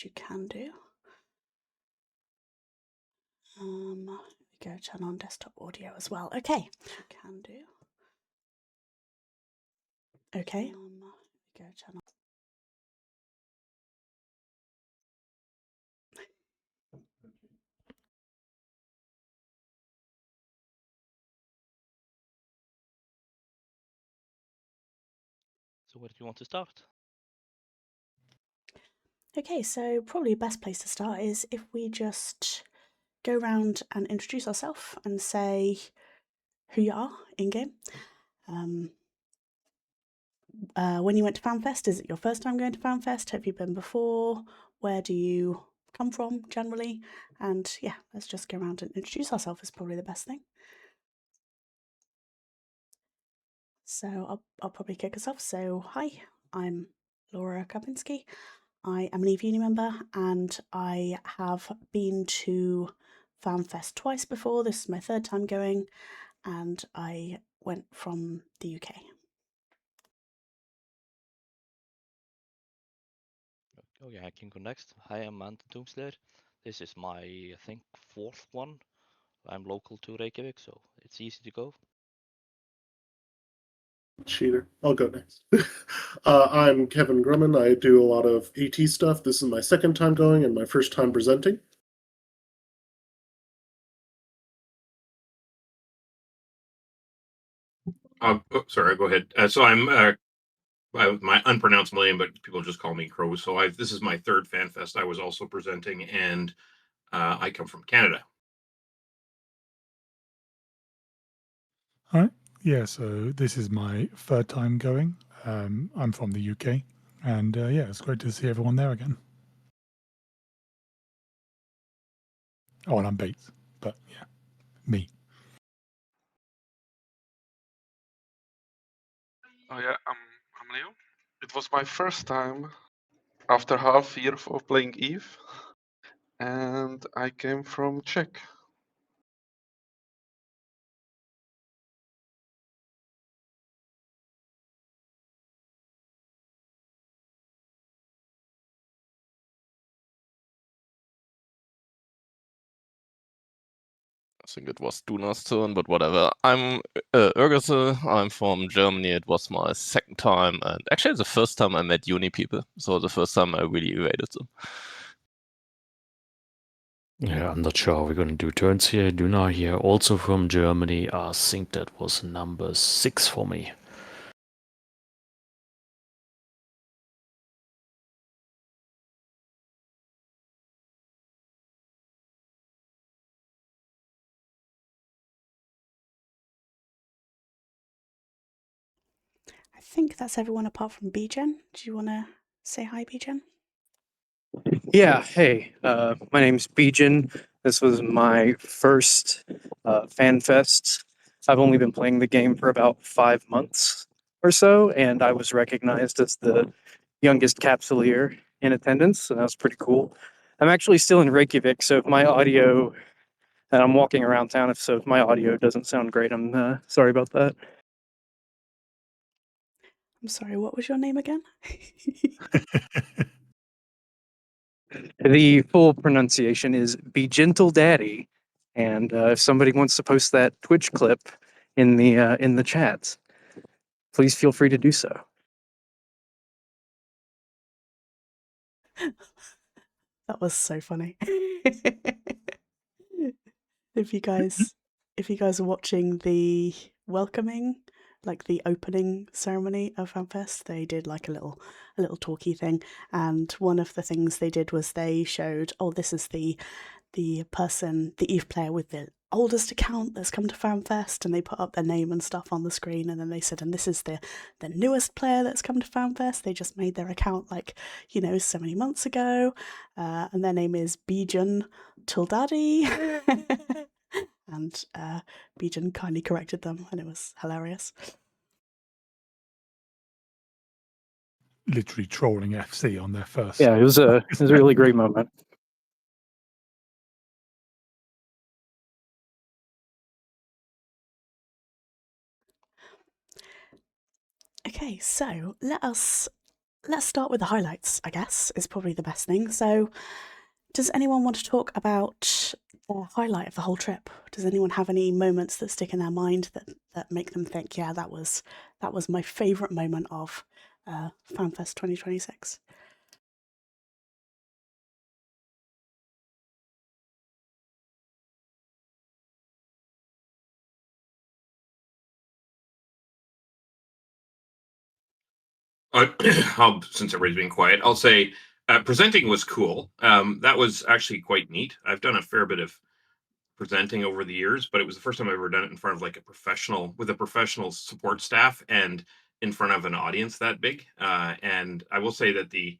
which you can do. Go turn on desktop audio as well. Okay, you can do. Okay. Go turn on. So where do you want to start? Okay, so probably the best place to start is if we just go around and introduce ourselves and say who you are in-game. When you went to Fanfest, is it your first time going to Fanfest? Have you been before? Where do you come from generally? And yeah, let's just go around and introduce ourselves is probably the best thing. So I'll probably kick us off. So hi, I'm Laura Kapinski. I am an EVE Uni member and I have been to Fanfest twice before. This is my third time going and I went from the UK. Oh yeah, I can go next. Hi, I'm Ant Doomslayer. This is my, I think, fourth one. I'm local to Reykjavik, so it's easy to go. Cheater. I'll go next. I'm Kevin Grumman. I do a lot of AT stuff. This is my second time going and my first time presenting. Sorry, go ahead. So I'm my unpronounced name, but people just call me Crow. So this is my third FanFest. I was also presenting, and I come from Canada. Hi. Yeah, so this is my third time going. I'm from the UK, and yeah, it's great to see everyone there again. Oh, and I'm Bates, but yeah, me. Oh yeah, I'm Leo. It was my first time after half year of playing Eve, and I came from Czech. I think it was Duna's turn, but whatever. I'm Ergese. I'm from Germany. It was my second time, and actually the first time I met uni people. So the first time I really evaded them. Yeah, I'm not sure how we're going to do turns here. Duna here, also from Germany. I think that was number 6 for me. I think that's everyone apart from Bijan. Do you want to say hi, Bijan? Yeah, hey, my name's Bijan. This was my first FanFest. I've only been playing the game for about 5 months or so, and I was recognized as the youngest capsuleer in attendance, so that was pretty cool. I'm actually still in Reykjavik, so if my audio, and I'm walking around town, if my audio doesn't sound great, I'm sorry about that. I'm sorry, what was your name again? The full pronunciation is Be Gentle Daddy, and if somebody wants to post that Twitch clip in the chats, please feel free to do so. That was so funny. If you guys are watching the welcoming, like the opening ceremony of FanFest, they did like a little talky thing, and one of the things they did was they showed, oh, this is the person, the EVE player with the oldest account that's come to FanFest, and they put up their name and stuff on the screen, and then they said, and this is the newest player that's come to FanFest. They just made their account like, so many months ago, and their name is Bijan Tildadi. And Bijan kindly corrected them, and it was hilarious. Literally trolling FC on their first. Yeah, it was a really great moment. Okay, so let us let's start with the highlights, I guess, is probably the best thing. So, does anyone want to talk about the highlight of the whole trip? Does anyone have any moments that stick in their mind that make them think, yeah, that was my favourite moment of Fanfest 2026? Since everybody's being quiet, I'll say presenting was cool. That was actually quite neat. I've done a fair bit of presenting over the years, but it was the first time I've ever done it in front of like a professional support staff and in front of an audience that big. And I will say that the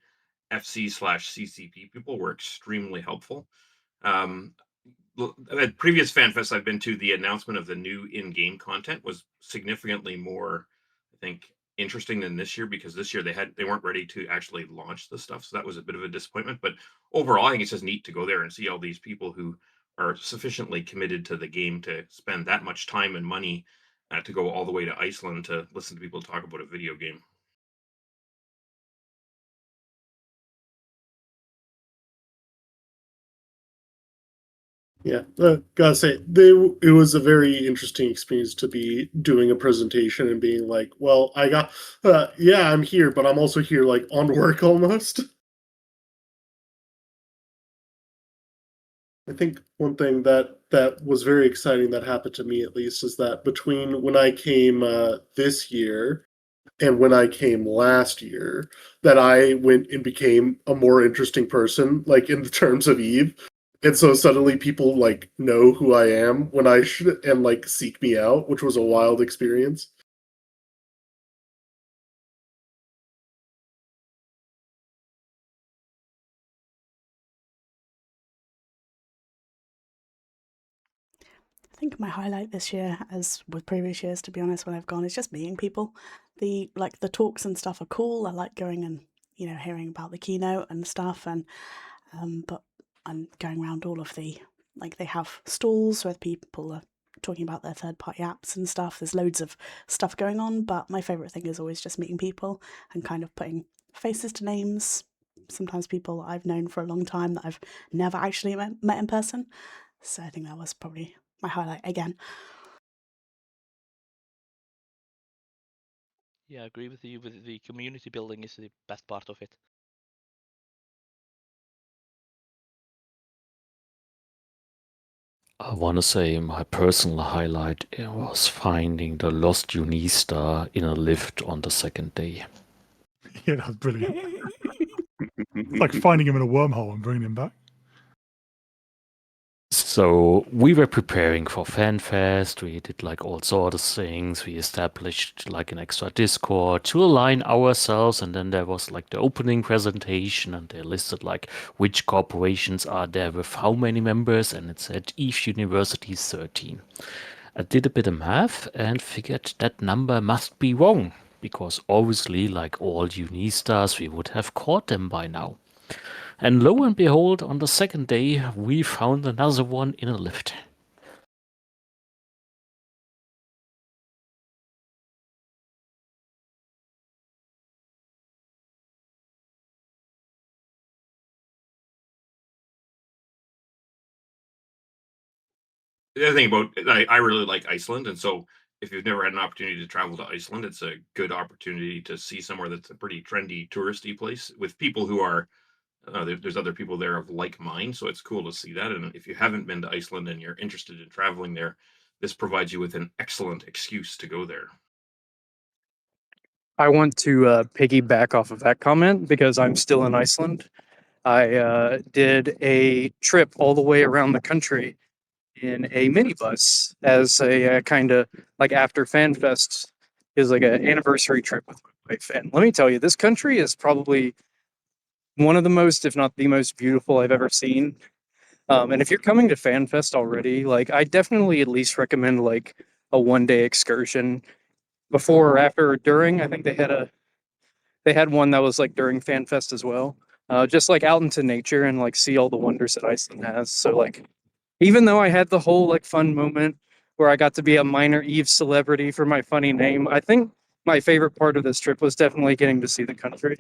FC/CCP people were extremely helpful. At previous FanFests I've been to, the announcement of the new in-game content was significantly more, I think, interesting than this year, because this year they weren't ready to actually launch the stuff, so that was a bit of a disappointment. But overall, I think it's just neat to go there and see all these people who are sufficiently committed to the game to spend that much time and money to go all the way to Iceland to listen to people talk about a video game. Yeah, gotta say, it was a very interesting experience to be doing a presentation and being like, well, yeah, I'm here, but I'm also here like on work almost. I think one thing that was very exciting that happened to me, at least, is that between when I came this year and when I came last year, that I went and became a more interesting person, like in the terms of Eve. And so suddenly people like know who I am when I should and like seek me out, which was a wild experience. I think my highlight this year, as with previous years, to be honest, when I've gone, is just meeting people. The talks and stuff are cool. I like going and hearing about the keynote and stuff, and but I'm going around all of the they have stalls where people are talking about their third party apps and stuff. There's loads of stuff going on, but my favourite thing is always just meeting people and kind of putting faces to names. Sometimes people I've known for a long time that I've never actually met in person. So I think that was probably my highlight again. Yeah, I agree with you. With the community building is the best part of it. I want to say my personal highlight was finding the lost Unista in a lift on the second day. Yeah, that was brilliant. It's like finding him in a wormhole and bringing him back. So we were preparing for FanFest. We did like all sorts of things. We established like an extra Discord to align ourselves, and then there was like the opening presentation, and they listed like which corporations are there with how many members, and it said Eve University 13. I did a bit of math and figured that number must be wrong, because obviously, like all Unistas, we would have caught them by now. And lo and behold, on the second day, we found another one in a lift. The other thing about I really like Iceland, and so if you've never had an opportunity to travel to Iceland, it's a good opportunity to see somewhere that's a pretty trendy touristy place with people who are there's other people there of like mind, so it's cool to see that. And if you haven't been to Iceland and you're interested in traveling there, this provides you with an excellent excuse to go there. I want to piggyback off of that comment because I'm still in Iceland. I did a trip all the way around the country in a minibus as a kind of like after FanFest is like an anniversary trip with my wife. And let me tell you, this country is probably one of the most, if not the most beautiful I've ever seen. And if you're coming to FanFest already, like I definitely at least recommend like a 1 day excursion before or after or during. I think they had one that was like during FanFest as well. Just like out into nature and like see all the wonders that Iceland has. So like even though I had the whole like fun moment where I got to be a minor Eve celebrity for my funny name, I think my favorite part of this trip was definitely getting to see the country.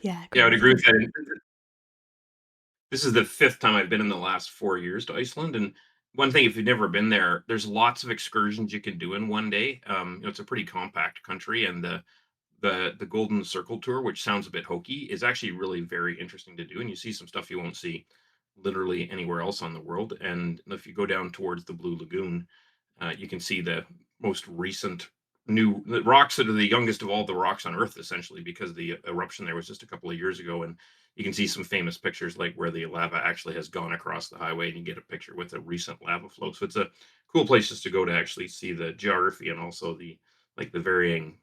Yeah, Yeah, I would agreed. agree with that. This is the 5th time I've been in the last 4 years to Iceland, and one thing, if you've never been there, there's lots of excursions you can do in one day. It's a pretty compact country, and the Golden Circle tour, which sounds a bit hokey, is actually really very interesting to do, and you see some stuff you won't see literally anywhere else on the world. And if you go down towards the Blue Lagoon, you can see the most recent the rocks that are the youngest of all the rocks on Earth, essentially, because the eruption there was just a couple of years ago. And you can see some famous pictures, like where the lava actually has gone across the highway, and you get a picture with a recent lava flow. So it's a cool place just to go to actually see the geography and also the varying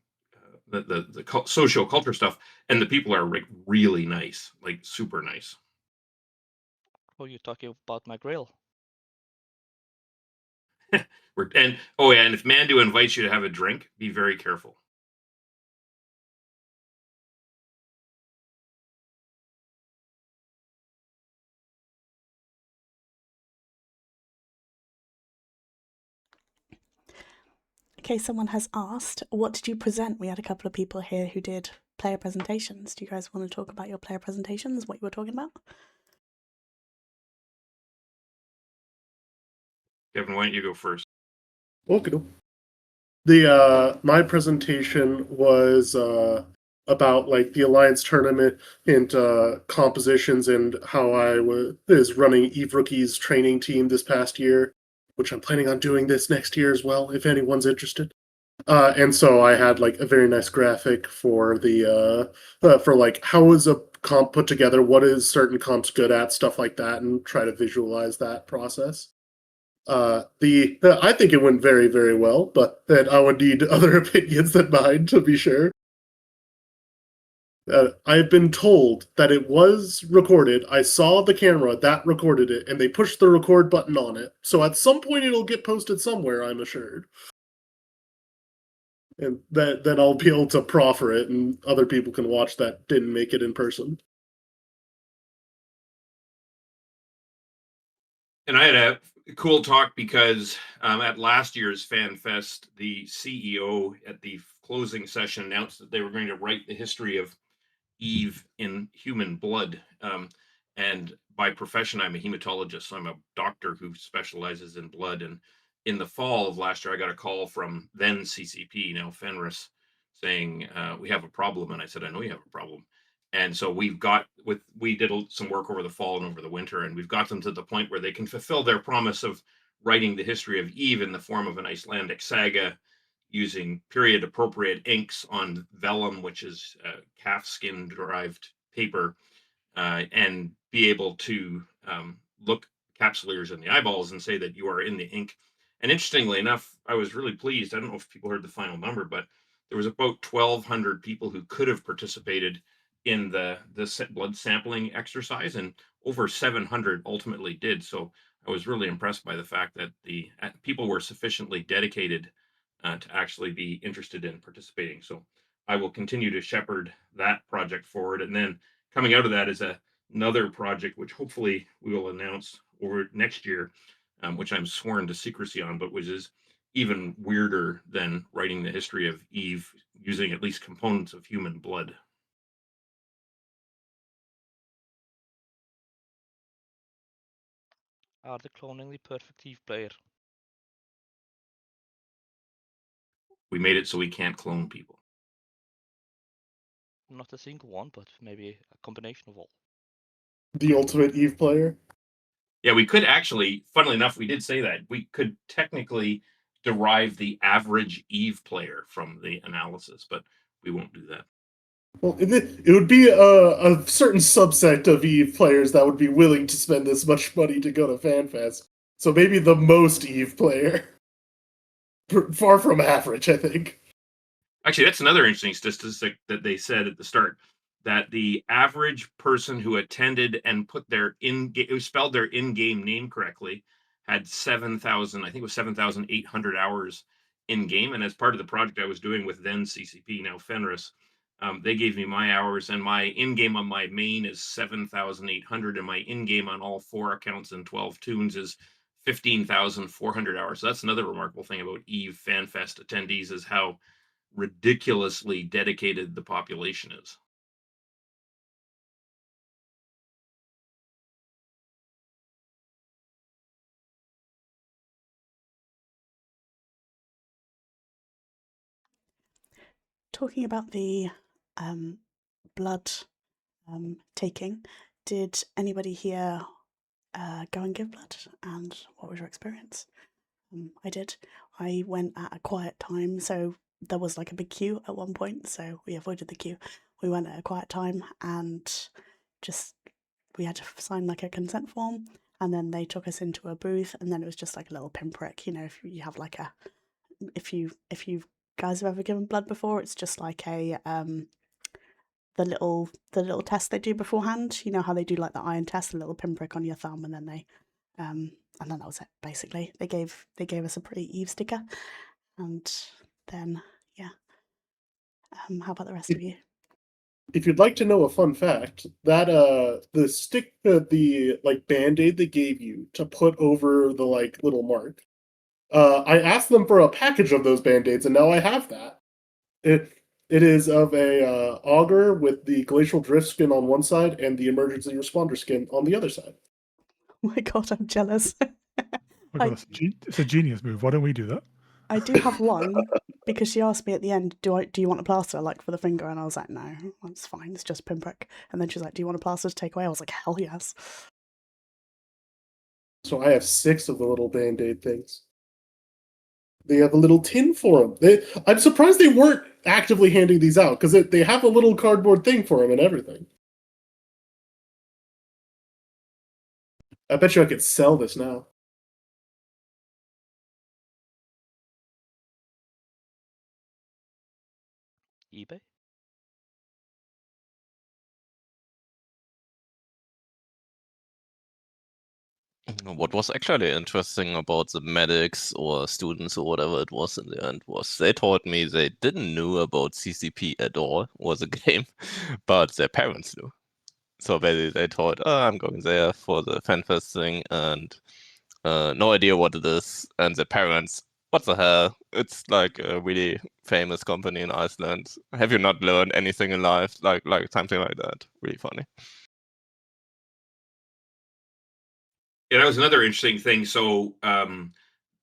the social culture stuff. And the people are like really nice, like super nice. Oh, you're talking about my grill. And oh yeah, and if Mandu invites you to have a drink, be very careful. Okay, someone has asked, what did you present? We had a couple of people here who did player presentations. Do you guys want to talk about your player presentations, what you were talking about? Kevin, why don't you go first? Okay. The my presentation was about like the Alliance tournament and compositions and how I was running Eve Rookie's training team this past year, which I'm planning on doing this next year as well, if anyone's interested. And so I had like a very nice graphic for the for like how is a comp put together, what is certain comps good at, stuff like that, and try to visualize that process. The I think it went very, very well, but that I would need other opinions than mine to be sure. I've been told that it was recorded. I saw the camera that recorded it, and they pushed the record button on it. So at some point, it'll get posted somewhere, I'm assured, and that then I'll be able to proffer it, and other people can watch that didn't make it in person. And I had a cool talk because at last year's FanFest, the CEO at the closing session announced that they were going to write the history of Eve in human blood. And by profession, I'm a hematologist. So I'm a doctor who specializes in blood. And in the fall of last year, I got a call from then CCP, now Fenris, saying, we have a problem. And I said, I know you have a problem. And so we did some work over the fall and over the winter, and we've got them to the point where they can fulfill their promise of writing the history of Eve in the form of an Icelandic saga, using period appropriate inks on vellum, which is calf skin derived paper, and be able to look capsuleers in the eyeballs and say that you are in the ink. And interestingly enough, I was really pleased. I don't know if people heard the final number, but there was about 1,200 people who could have participated in the blood sampling exercise, and over 700 ultimately did. So I was really impressed by the fact that the people were sufficiently dedicated to actually be interested in participating. So I will continue to shepherd that project forward. And then coming out of that is another project, which hopefully we will announce over next year, which I'm sworn to secrecy on, but which is even weirder than writing the history of Eve using at least components of human blood. Are the cloning the perfect Eve player? We made it so we can't clone people. Not a single one, but maybe a combination of all. The ultimate Eve player. Yeah, we could actually, funnily enough, we did say that. We could technically derive the average Eve player from the analysis, but we won't do that. Well, it would be a certain subset of Eve players that would be willing to spend this much money to go to FanFest. So maybe the most Eve player. Far from average, I think. Actually, that's another interesting statistic that they said at the start, that the average person who attended and put their who spelled their in-game name correctly had 7,000, I think it was 7,800 hours in game. And as part of the project I was doing with then CCP, now Fenris, they gave me my hours, and my in-game on my main is 7,800, and my in-game on all 4 accounts and 12 tunes is 15,400 hours. So that's another remarkable thing about Eve FanFest attendees, is how ridiculously dedicated the population is. talking about the blood taking, did anybody here go and give blood? And what was your experience? I did. I went at a quiet time, so there was like a big queue at one point, so we avoided the queue. We went at a quiet time and just we had to sign like a consent form, and then they took us into a booth, and then it was just like a little pinprick. You know, if you have like a if you guys have ever given blood before, it's just like a the little test they do beforehand. You know how they do like the iron test, a little pinprick on your thumb, and then and then that was it. Basically, they gave us a pretty Eve sticker, and then yeah. How about the rest of you? If you'd like to know a fun fact, that the stick the like band-aid they gave you to put over the like little mark, I asked them for a package of those band-aids, and now I have that. It is of a auger with the glacial drift skin on one side and the emergency responder skin on the other side. Oh my god, I'm jealous. Oh my God, it's a genius move. Why don't we do that? I do have one because she asked me at the end, do you want a plaster like for the finger? And I was like, no, that's fine. It's just a pinprick. And then she's like, do you want a plaster to take away? I was like, hell yes. So I have 6 of the little band-aid things. They have a little tin for them. I'm surprised they weren't actively handing these out because they have a little cardboard thing for them and everything. I bet you I could sell this now. eBay? What was actually interesting about the medics or students or whatever it was in the end was they told me they didn't know about CCP at all was a game, but their parents knew. So basically they thought, oh, I'm going there for the Fanfest thing and no idea what it is. And their parents, what the hell? It's like a really famous company in Iceland. Have you not learned anything in life? Like something like that. Really funny. Yeah, that was another interesting thing. So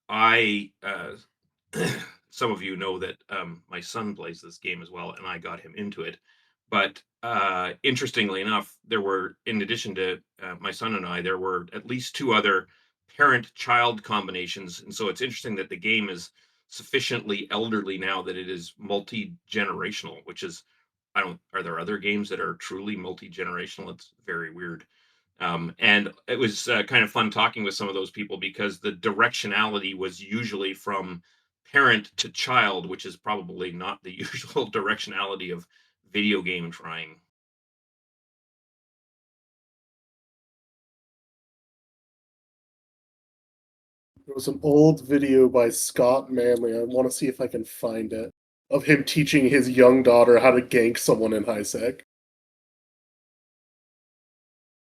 I some of you know that my son plays this game as well, and I got him into it. But interestingly enough, there were, in addition to my son and I, there were at least 2 other parent-child combinations. And so it's interesting that the game is sufficiently elderly now that it is multi-generational, which is, are there other games that are truly multi-generational? It's very weird. And it was kind of fun talking with some of those people because the directionality was usually from parent to child, which is probably not the usual directionality of video game trying. There was an old video by Scott Manley. I want to see if I can find it of him teaching his young daughter how to gank someone in high sec.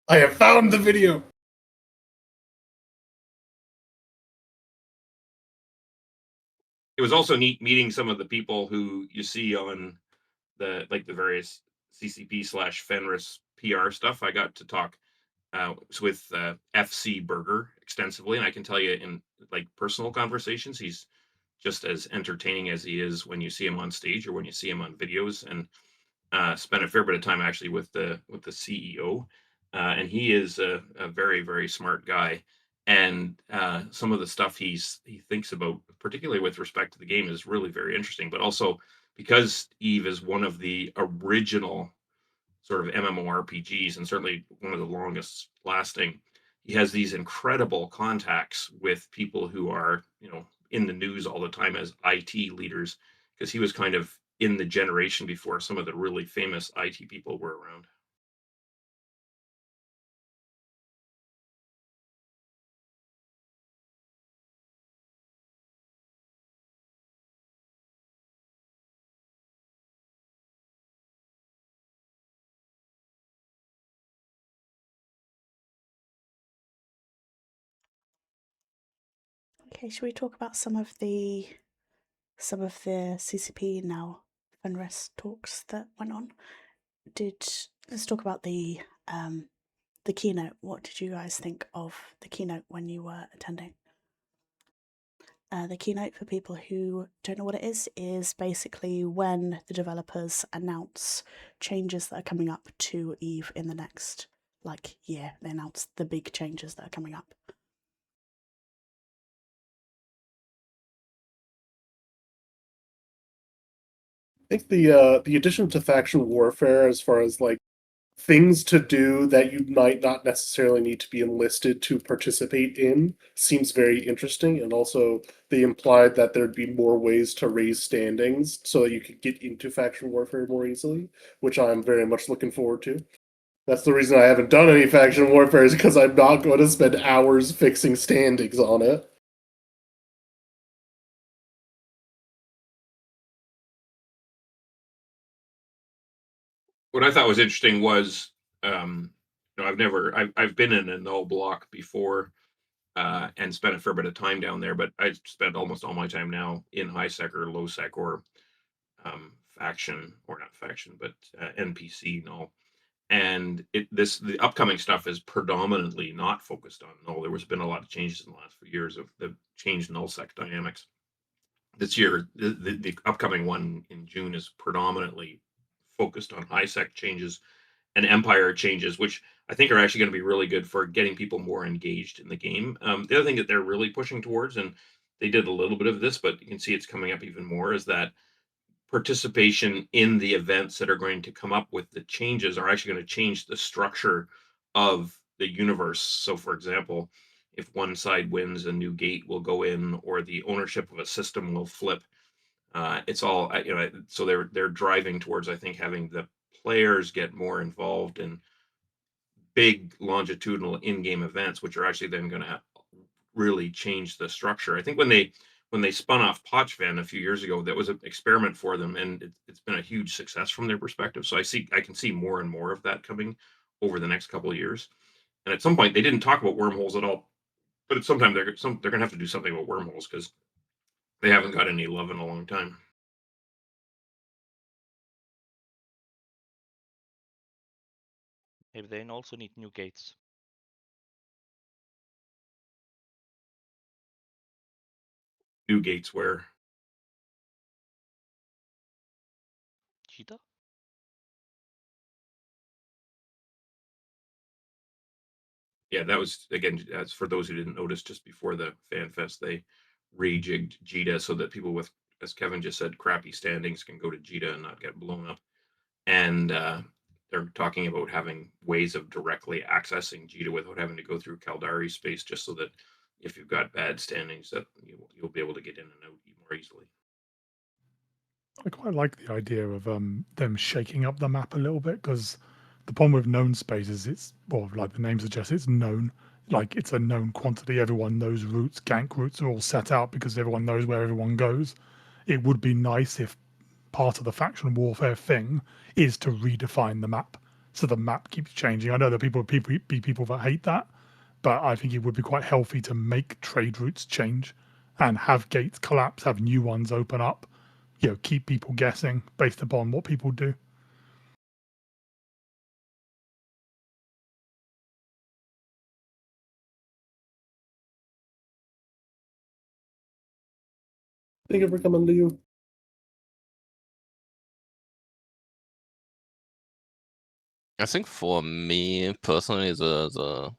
I have found the video. It was also neat meeting some of the people who you see on the various CCP/Fenris PR stuff. I got to talk with FC Burger extensively, and I can tell you in like personal conversations, he's just as entertaining as he is when you see him on stage or when you see him on videos. And spent a fair bit of time actually with the CEO, and he is a very very smart guy. And some of the stuff he thinks about, particularly with respect to the game, is really very interesting. But also because Eve is one of the original sort of MMORPGs, and certainly one of the longest lasting, he has these incredible contacts with people who are, in the news all the time as IT leaders, because he was kind of in the generation before some of the really famous IT people were around. Okay, should we talk about some of the CCP now Fenris talks that went on? Let's talk about the keynote. What did you guys think of the keynote when you were attending? The keynote, for people who don't know what it is basically when the developers announce changes that are coming up to Eve in the next year. They announce the big changes that are coming up. I think the addition to faction warfare, as far as like things to do that you might not necessarily need to be enlisted to participate in, seems very interesting. And also, they implied that there'd be more ways to raise standings so that you could get into faction warfare more easily, which I'm very much looking forward to. That's the reason I haven't done any faction warfare, is because I'm not going to spend hours fixing standings on it. What I thought was interesting was, I've been in a null block before, and spent a fair bit of time down there, but I spent almost all my time now in high sec or low sec or faction, or not faction, but NPC null. And the upcoming stuff is predominantly not focused on null. There has been a lot of changes in the last few years of the changed null sec dynamics. This year, the upcoming one in June is predominantly focused on high sec changes and empire changes, which I think are actually going to be really good for getting people more engaged in the game. The other thing that they're really pushing towards, and they did a little bit of this, but you can see it's coming up even more, is that participation in the events that are going to come up with the changes are actually going to change the structure of the universe. So, for example, if one side wins, a new gate will go in, or the ownership of a system will flip. It's all so they're driving towards, I think, having the players get more involved in big longitudinal in-game events, which are actually then going to really change the structure. I think when they spun off Pochvan a few years ago, that was an experiment for them, and it's been a huge success from their perspective. So I can see more and more of that coming over the next couple of years. And at some point, they didn't talk about wormholes at all, but at some time they're going to have to do something about wormholes, because they haven't got any love in a long time. Maybe they also need new gates. New gates where? Cheetah? Yeah, that was, again, that's for those who didn't notice, just before the Fanfest, they rejigged JITA so that people with, as Kevin just said, crappy standings can go to JITA and not get blown up. And they're talking about having ways of directly accessing JITA without having to go through Caldari space, just so that if you've got bad standings, that you'll be able to get in and out more easily. I quite like the idea of them shaking up the map a little bit, because the problem with known spaces, it's, well, like the name suggests, it's known. Like, it's a known quantity. Everyone knows routes. Gank routes are all set out because everyone knows where everyone goes. It would be nice if part of the faction warfare thing is to redefine the map, so the map keeps changing. I know that people that hate that, but I think it would be quite healthy to make trade routes change and have gates collapse, have new ones open up. Keep people guessing based upon what people do. Thank you for coming, Leo. I think for me personally, the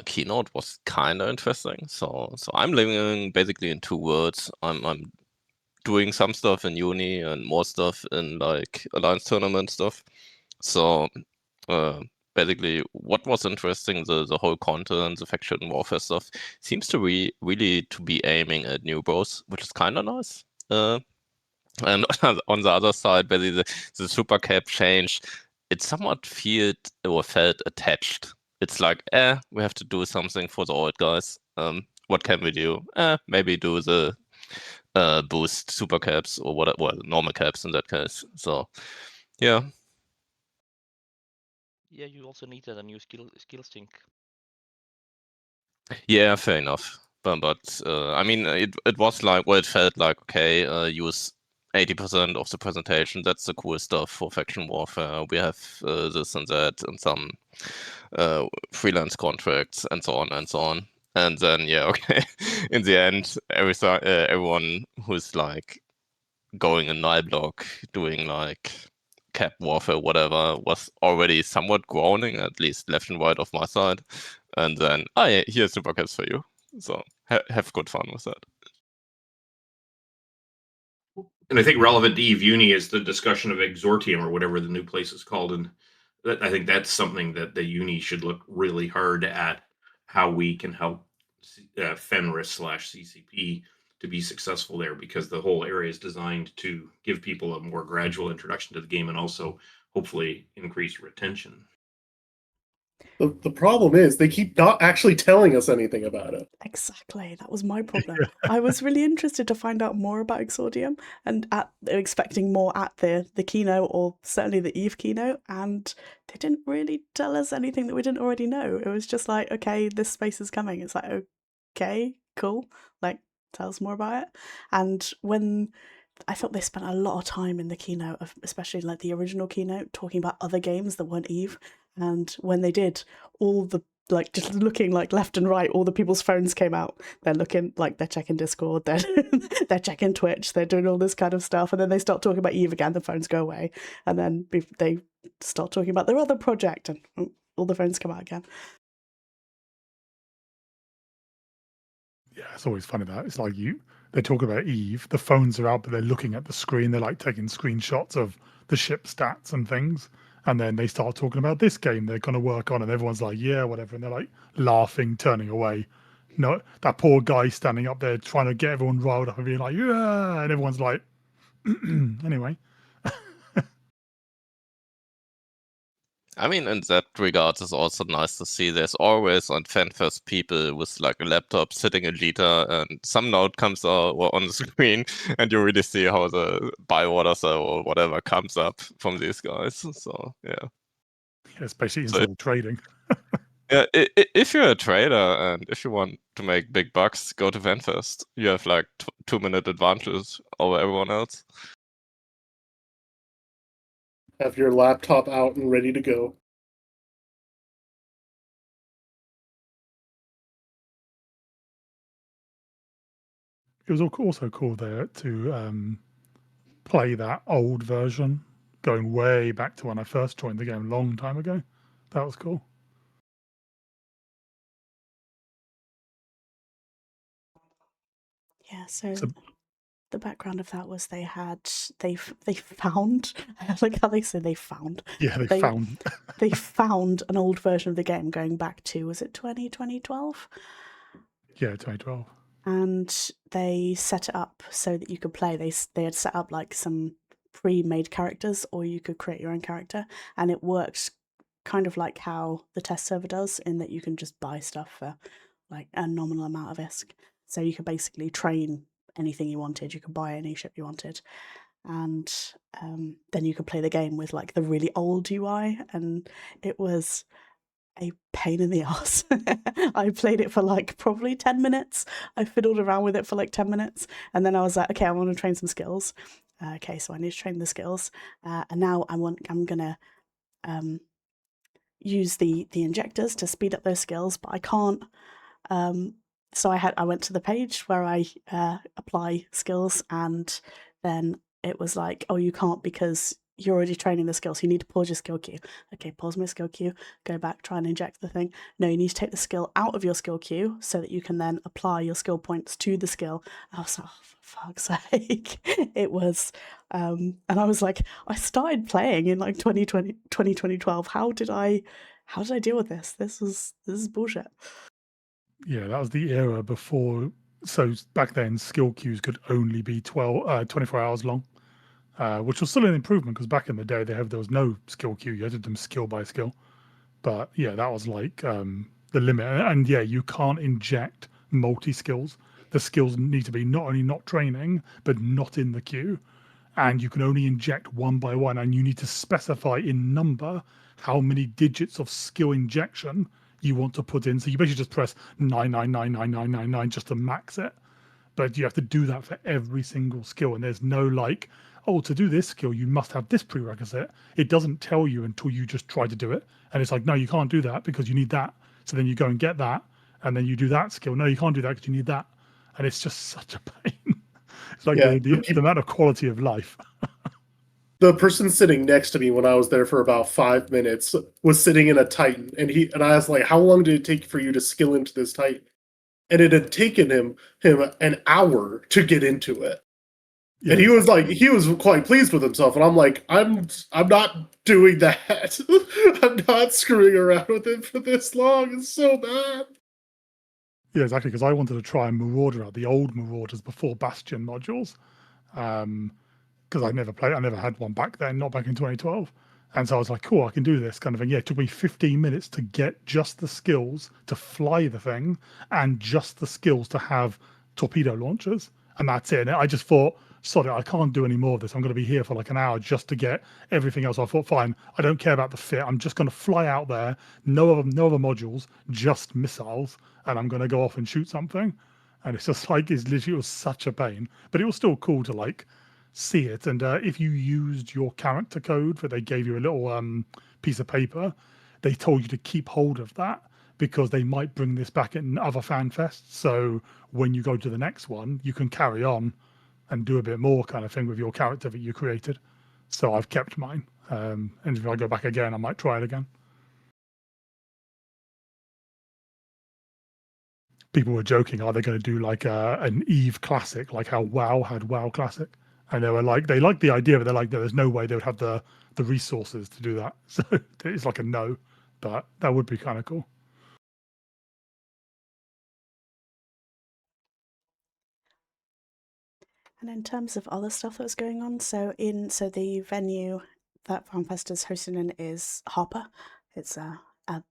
keynote was kind of interesting. So I'm living basically in 2 worlds. I'm doing some stuff in uni and more stuff in like alliance tournament stuff. So basically, what was interesting, the whole content, the faction warfare stuff, seems to really to be aiming at new bros, which is kind of nice. And on the other side, basically the super cap change, it somewhat felt attached. It's like, we have to do something for the old guys. What can we do? Maybe do the boost super caps or what? Well, normal caps in that case. So, yeah. Yeah, you also needed a new skill sync. Yeah, fair enough. But I mean, it was like, well, it felt like, okay, use 80% of the presentation. That's the cool stuff for faction warfare. We have this and that and some freelance contracts and so on and so on. And then, yeah, okay. In the end, everyone who's like going in Niblock, doing like cap warfare, whatever, was already somewhat groaning, at least left and right of my side. And then, yeah, here's super caps for you. So have good fun with that. And I think relevant to Eve Uni is the discussion of Exortium or whatever the new place is called. And I think that's something that the uni should look really hard at, how we can help Fenris/CCP to be successful there, because the whole area is designed to give people a more gradual introduction to the game and also hopefully increase retention. The problem is they keep not actually telling us anything about it. Exactly, that was my problem. I was really interested to find out more about Exordium and expecting more at the keynote, or certainly the Eve keynote, and they didn't really tell us anything that we didn't already know. It was just like, okay, this space is coming. It's like, okay, cool. Like, tell us more about it. And when I thought they spent a lot of time in the keynote, especially like the original keynote, talking about other games that weren't Eve. And when they did, all the like just looking like left and right, all the people's phones came out. They're looking like they're checking Discord, they're checking Twitch, they're doing all this kind of stuff, and then they start talking about Eve again. The phones go away, and then they start talking about their other project, and all the phones come out again. Yeah, it's always funny that it's like they're talking about Eve, the phones are out, but they're looking at the screen. They're like taking screenshots of the ship stats and things. And then they start talking about this game they're going to work on, and everyone's like, yeah, whatever. And they're like laughing, turning away. No, that poor guy standing up there trying to get everyone riled up and being like, yeah. And everyone's like, anyway. I mean, in that regard, it's also nice to see there's always on Fanfest people with like a laptop sitting in Lita, and some note comes out on the screen, and you really see how the buy orders or whatever comes up from these guys. So yeah, it's basically instead of trading. Yeah, if you're a trader and if you want to make big bucks, go to Fanfest. You have like 2-minute advantage over everyone else. Have your laptop out and ready to go. It was also cool there to play that old version, going way back to when I first joined the game a long time ago. That was cool. Yeah, so the background of that was they found like how they say they found. Yeah, they found they found an old version of the game going back to, was it 2012? Yeah, 2012. And they set it up so that you could play. They had set up like some pre-made characters, or you could create your own character, and it works kind of like how the test server does, in that you can just buy stuff for like a nominal amount of ISK. So you could basically train anything you wanted. You could buy any ship you wanted, and then you could play the game with like the really old UI, and it was a pain in the ass. I played it for like probably 10 minutes. I fiddled around with it for like 10 minutes, and then I was like, okay, I want to train some skills. Okay, so I need to train the skills, and now I'm gonna use the injectors to speed up those skills, but I can't. So I went to the page where I apply skills, and then it was like, oh, you can't because you're already training the skills. You need to pause your skill queue. Okay, pause my skill queue, go back, try and inject the thing. No, you need to take the skill out of your skill queue so that you can then apply your skill points to the skill. I was like, oh, for fuck's sake. It was, and I was like, I started playing in like 2012. How did I deal with this? This is bullshit. Yeah, that was the era before. So back then, skill queues could only be 24 hours long, which was still an improvement, because back in the day there was no skill queue. You had to do them skill by skill. But yeah, that was like the limit. And yeah, you can't inject multi skills. The skills need to be not only not training, but not in the queue. And you can only inject one by one, and you need to specify in number how many digits of skill injection you want to put in. So you basically just press 9999999 just to max it. But you have to do that for every single skill. And there's no like, oh, to do this skill, you must have this prerequisite. It doesn't tell you until you just try to do it. And it's like, no, you can't do that because you need that. So then you go and get that. And then you do that skill. No, you can't do that because you need that. and it's just such a pain. It's like Yeah, the amount of quality of life. the person sitting next to me when I was there for about 5 minutes was sitting in a Titan, and I was like, "How long did it take for you to skill into this Titan?" And it had taken him an hour to get into it. Yeah, And he was exactly. like, he was quite pleased with himself, and I'm like, I'm not doing that. I'm not screwing around with it for this long. It's so bad. Yeah, exactly. Because I wanted to try and Marauder out the old Marauders before Bastion modules, because I never had one back then, not back in 2012. And so I was like, cool, I can do this kind of thing. Yeah, it took me 15 minutes to get just the skills to fly the thing and just the skills to have torpedo launchers. And that's it. And I just thought, sorry, I can't do any more of this. I'm going to be here for like an hour just to get everything else. I thought, fine, I don't care about the fit. I'm just going to fly out there, no other modules, just missiles, and I'm going to go off and shoot something. And it's just like, it was such a pain, but it was still cool to like see it. And if you used your character code that they gave you a little piece of paper, they told you to keep hold of that because they might bring this back in other fan fests. So when you go to the next one, you can carry on and do a bit more kind of thing with your character that you created. So I've kept mine. And if I go back again, I might try it again. People were joking, are they going to do like an Eve Classic, like how WoW had WoW Classic? And they were like, they liked the idea, but they're like, there's no way they would have the resources to do that. So it's like a no, but that would be kind of cool. And in terms of other stuff that was going on, so the venue that Fanfest is hosting in is Harper. It's a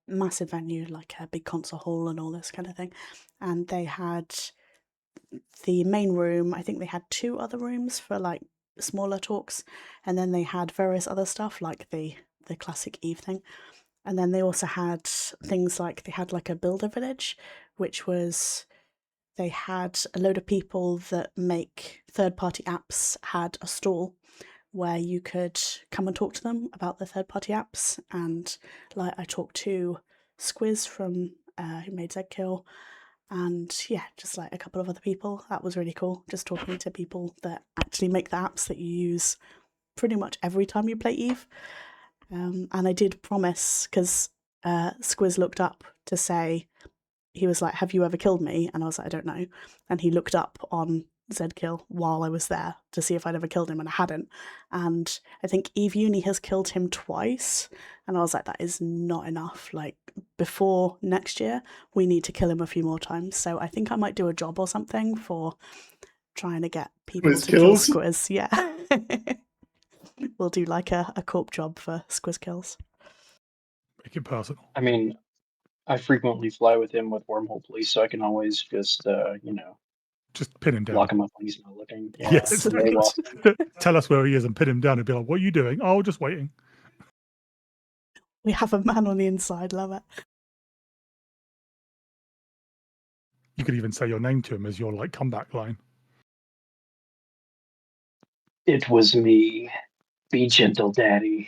massive venue, like a big concert hall and all this kind of thing. And they had the main room. I think they had two other rooms for like smaller talks, and then they had various other stuff like the classic Eve thing. And then they also had things like they had like a builder village, which was they had a load of people that make third-party apps had a stall where you could come and talk to them about the third-party apps. And like I talked to Squiz from who made Zedkill, and yeah, just like a couple of other people. That was really cool. Just talking to people that actually make the apps that you use pretty much every time you play Eve. And I did promise because Squiz looked up to say, he was like, "Have you ever killed me?" And I was like, "I don't know." And he looked up on Zedkill while I was there to see if I'd ever killed him, and I hadn't. And I think Eve Uni has killed him twice, and I was like, that is not enough. Like, before next year, we need to kill him a few more times. So I think I might do a job or something for trying to get people Quiz to kill kills? Squiz. Yeah. We'll do like a corp job for Squiz kills. Make it personal. I mean, I frequently fly with him with wormhole police, so I can always just, Just pin him down. lock him up when he's not looking. Yeah, Yes. AWOL. Tell us where he is and pin him down and be like, what are you doing? Oh, just waiting. We have a man on the inside, love it. You could even say your name to him as your like comeback line. It was me. Be gentle, daddy.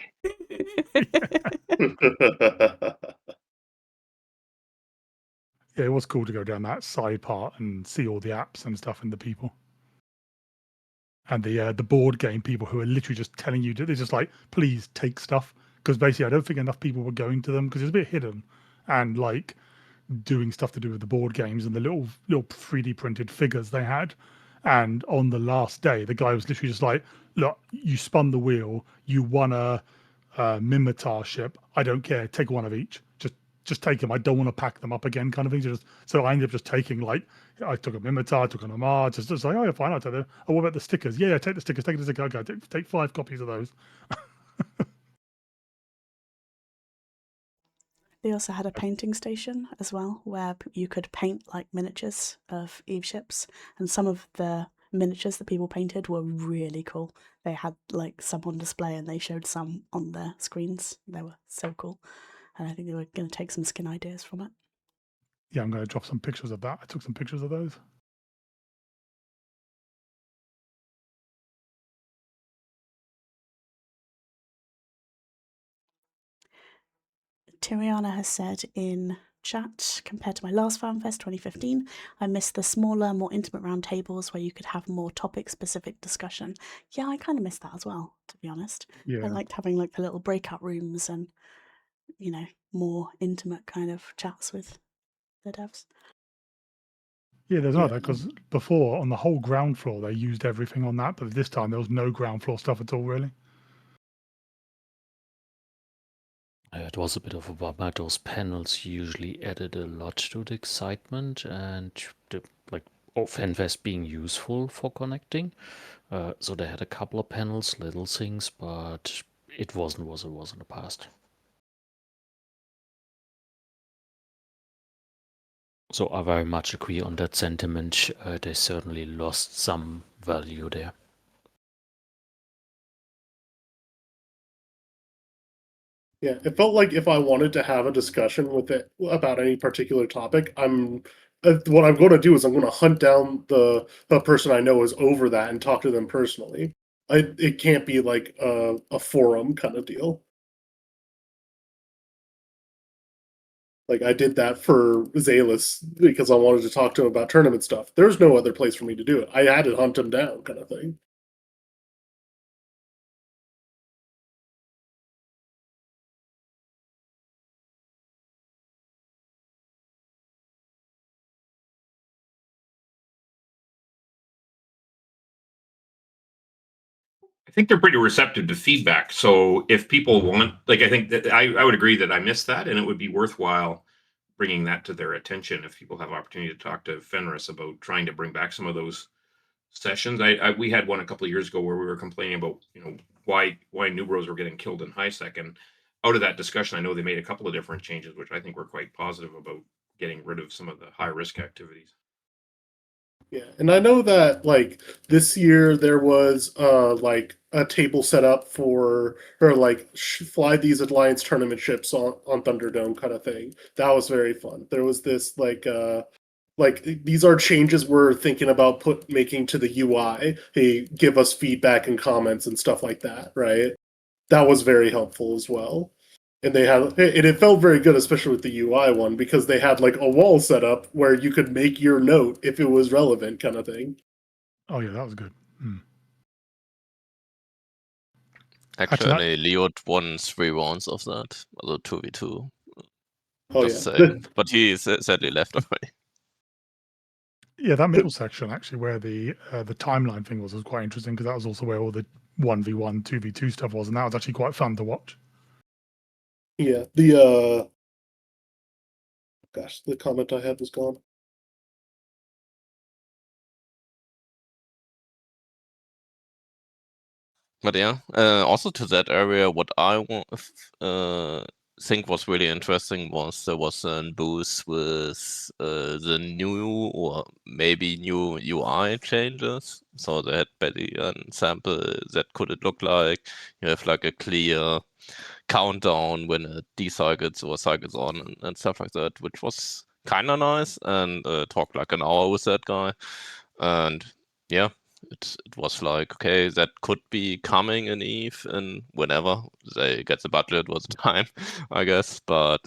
Yeah, it was cool to go down that side part and see all the apps and stuff and the people. And the board game people who are literally just telling you, they're just like, please take stuff. Because basically, I don't think enough people were going to them because it's a bit hidden and like doing stuff to do with the board games and the little 3D printed figures they had. And on the last day, the guy was literally just like, look, you spun the wheel, you won a Mimitar ship. I don't care. Take one of each. Just take them. I don't want to pack them up again, kind of thing. So I ended up just taking like I took a Mimitar, I took an Amar, just like, oh yeah, fine, I'll take them. Oh, what about the stickers? Yeah, take the stickers. Take the stickers. Okay, take 5 copies of those. They also had a painting station as well, where you could paint like miniatures of Eve ships, and some of the miniatures that people painted were really cool. They had like some on display, and they showed some on their screens. They were so cool, and I think they were going to take some skin ideas from it. Yeah, I'm going to drop some pictures of that. I took some pictures of those. Tiriana has said in chat compared to my last Fanfest 2015. I missed the smaller, more intimate roundtables where you could have more topic-specific discussion. Yeah, I kind of missed that as well, to be honest. Yeah. I liked having like the little breakout rooms and, more intimate kind of chats with the devs. Yeah, there's another because before on the whole ground floor they used everything on that, but this time there was no ground floor stuff at all, really. It was a bit of a bummer. Those panels usually added a lot to the excitement and Fanfest being useful for connecting. So they had a couple of panels, little things, but it wasn't what it was in the past. So I very much agree on that sentiment. They certainly lost some value there. Yeah, it felt like if I wanted to have a discussion with it about any particular topic, what I'm going to do is I'm going to hunt down the person I know is over that and talk to them personally. It can't be like a forum kind of deal. Like I did that for Zalus because I wanted to talk to him about tournament stuff. There's no other place for me to do it. I had to hunt him down, kind of thing. I think they're pretty receptive to feedback. So if people want, like, I think that I would agree that I missed that, and it would be worthwhile bringing that to their attention if people have opportunity to talk to Fenris about trying to bring back some of those sessions. We had one a couple of years ago where we were complaining about why new bros were getting killed in high sec, and out of that discussion, I know they made a couple of different changes, which I think were quite positive about getting rid of some of the high risk activities. Yeah, and I know that like this year there was like a table set up for or like fly these alliance tournament ships on Thunderdome kind of thing. That was very fun. There was this like these are changes we're thinking about making to the UI. Hey, give us feedback and comments and stuff like that, right? That was very helpful as well. And it felt very good, especially with the UI one, because they had like a wall set up where you could make your note if it was relevant, kind of thing. Oh yeah, that was good. Actually, Leod won 3 rounds of that, although 2v2. Oh Just yeah, saying. But he sadly left already. Yeah, that middle section actually, where the timeline thing was quite interesting because that was also where all the 1v1, 2v2 stuff was, and that was actually quite fun to watch. Yeah, gosh, the comment I had was gone. But yeah, also to that area, what I think was really interesting was there was a booth with the new or maybe new UI changes. So they had Betty and sample that could it look like. You have like a clear countdown when it decycles or cycles on and stuff like that, which was kind of nice. And talked like an hour with that guy. And yeah, it was like, okay, that could be coming in Eve and whenever they get the budget was the time, I guess. But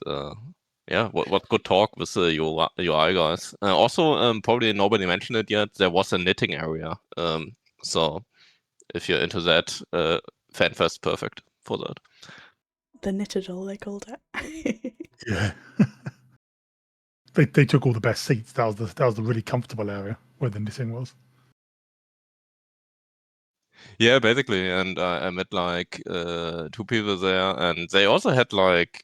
yeah, what good talk with the UI guys. Also, probably nobody mentioned it yet. There was a knitting area. So if you're into that, Fanfest perfect for that. The Knittadol, they called it. Yeah. They took all the best seats. That was the really comfortable area where the knitting was. Yeah, basically, and I met like 2 people there, and they also had like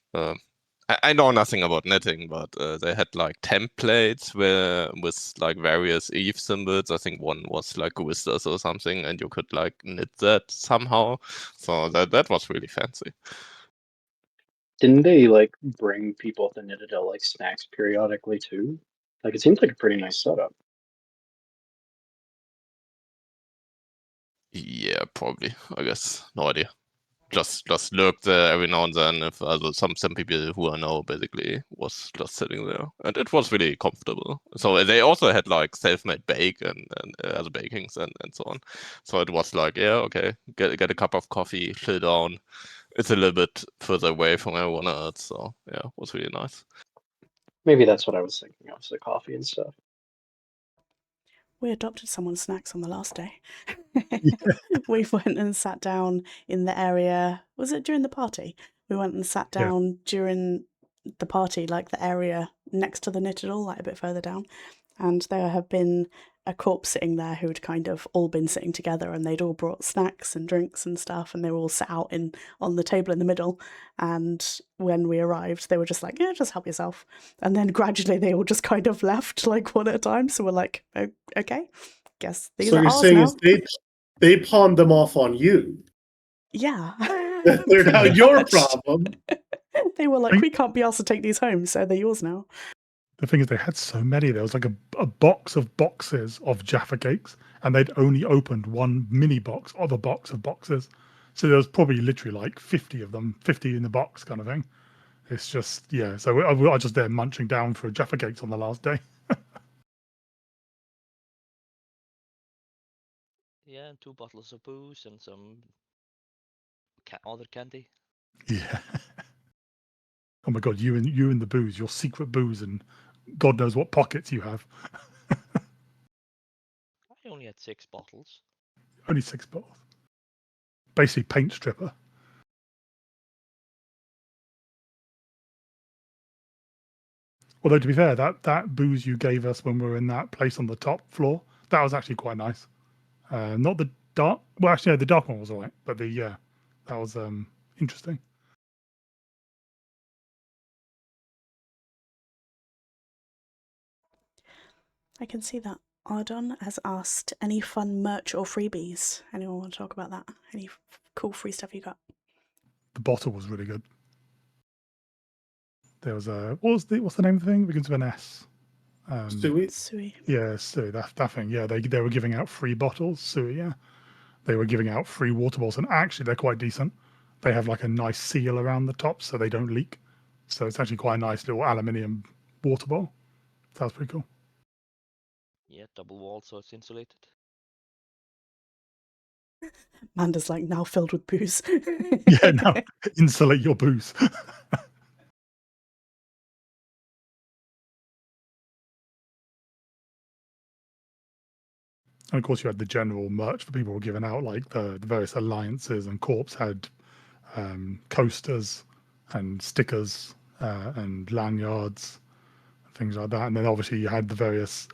I know nothing about knitting, but they had like templates with like various Eve symbols. I think one was like Wistas or something, and you could like knit that somehow. So that was really fancy. Didn't they like bring people to Nittadell like snacks periodically too? Like it seems like a pretty nice setup. Yeah, probably. I guess no idea. Just lurked there every now and then. If some people who I know basically was just sitting there, and it was really comfortable. So they also had like self-made bake and other bakings and so on. So it was like, yeah, okay, get a cup of coffee, chill down. It's a little bit further away from everyone else, so yeah, it was really nice. Maybe that's what I was thinking of, the coffee and stuff. We adopted someone's snacks on the last day. Yeah. We went and sat down in the area. Was it during the party? We went and sat Yeah. down during the party, like the area next to the Nittedal, like a bit further down. And there had been a corpse sitting there who'd kind of all been sitting together, and they'd all brought snacks and drinks and stuff, and they were all sat out on the table in the middle. And when we arrived, they were just like, "Yeah, just help yourself." And then gradually, they all just kind of left, like one at a time. So we're like, "Okay, guess these So are you're ours saying now." is they pawned them off on you. Yeah. They're now Pretty your much. problem. They were like, Think- "We can't be asked to take these home, so they're yours now." The thing is, they had so many. There was like a box of boxes of Jaffa cakes, and they'd only opened one mini box of a box of boxes. So there was probably literally like 50 of them, 50 in the box kind of thing. It's just, yeah. So I was just there munching down for Jaffa cakes on the last day. Yeah, and 2 bottles of booze and some other candy. Yeah. Oh my God, you and the booze, your secret booze, and God knows what pockets you have. I only had 6 bottles. Only 6 bottles. Basically, paint stripper. Although to be fair, that booze you gave us when we were in that place on the top floor, that was actually quite nice. Not the dark. Well, actually, no, the dark one was alright, but that was interesting. I can see that Ardon has asked, any fun merch or freebies? Anyone want to talk about that? Any cool free stuff you got? The bottle was really good. There was what's the name of the thing? It begins with an S. Stewie? Sui. Yeah, Sui, that thing. Yeah, they were giving out free bottles. Sui, yeah. They were giving out free water bottles, and actually they're quite decent. They have like a nice seal around the top so they don't leak. So it's actually quite a nice little aluminium water bottle. That's pretty cool. Yeah, double walled, so it's insulated. Manda's like now filled with booze. Yeah, now insulate your booze. And of course, you had the general merch that people were giving out, like the various alliances and corps had coasters and stickers and lanyards, things like that. And then obviously you had the various